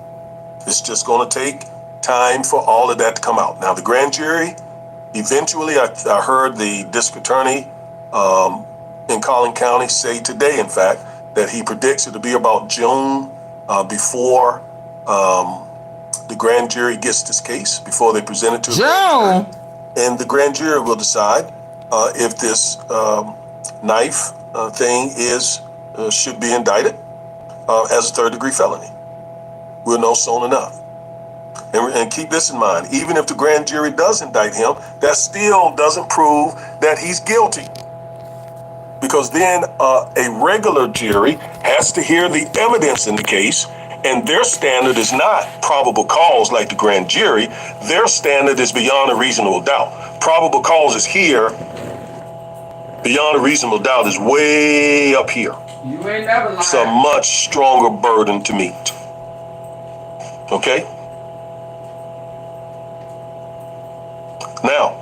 It's just going to take time for all of that to come out. Now, the grand jury, eventually, I heard the district attorney in Collin County say today, in fact, that he predicts it to be about June before the grand jury gets this case, before they present it to the grand jury. And the grand jury will decide if this knife thing should be indicted as a 3rd-degree felony. We'll know soon enough. And keep this in mind, even if the grand jury does indict him, that still doesn't prove that he's guilty. Because then a regular jury has to hear the evidence in the case, and their standard is not probable cause like the grand jury. Their standard is beyond a reasonable doubt. Probable cause is here. Beyond a reasonable doubt is way up here. You ain't never lied. It's a much stronger burden to meet. Okay? Now,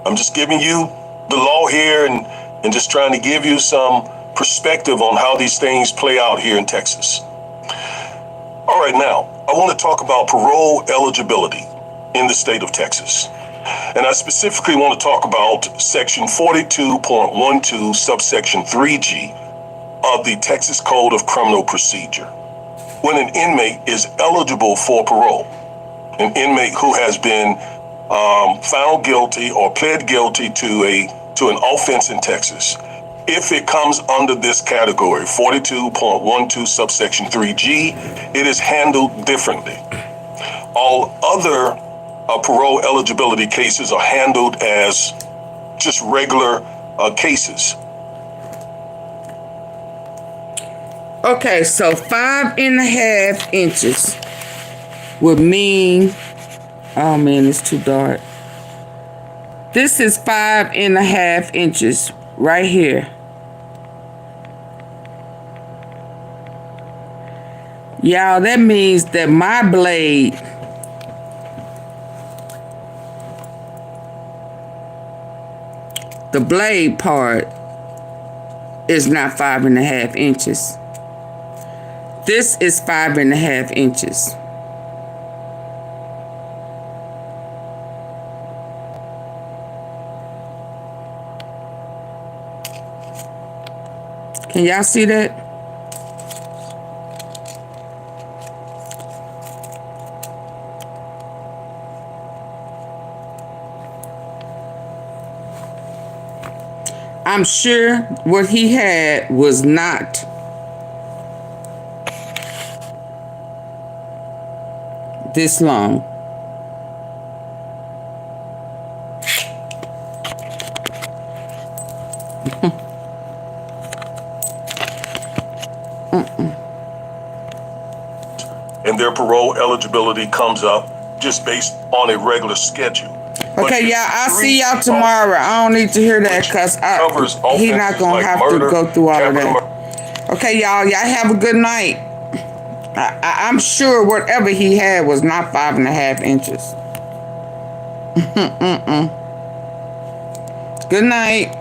I'm just giving you the law here and just trying to give you some perspective on how these things play out here in Texas. All right, now, I want to talk about parole eligibility in the state of Texas. And I specifically want to talk about section 42.12, subsection 3G of the Texas Code of Criminal Procedure. When an inmate is eligible for parole, an inmate who has been found guilty or pled guilty to an offense in Texas, if it comes under this category, 42.12 subsection 3G, it is handled differently. All other parole eligibility cases are handled as just regular cases. Okay, so 5.5 inches would mean, oh man, it's too dark. This is 5.5 inches right here. Y'all, that means that my blade the blade part is not 5.5 inches. This is 5.5 inches. Can y'all see that? I'm sure what he had was not this long. And their parole eligibility comes up just based on a regular schedule. Okay, y'all, I'll see y'all tomorrow. I don't need to hear that because he's not going to have to go through all of that. Okay, y'all have a good night. I'm sure whatever he had was not 5.5 inches. Good night.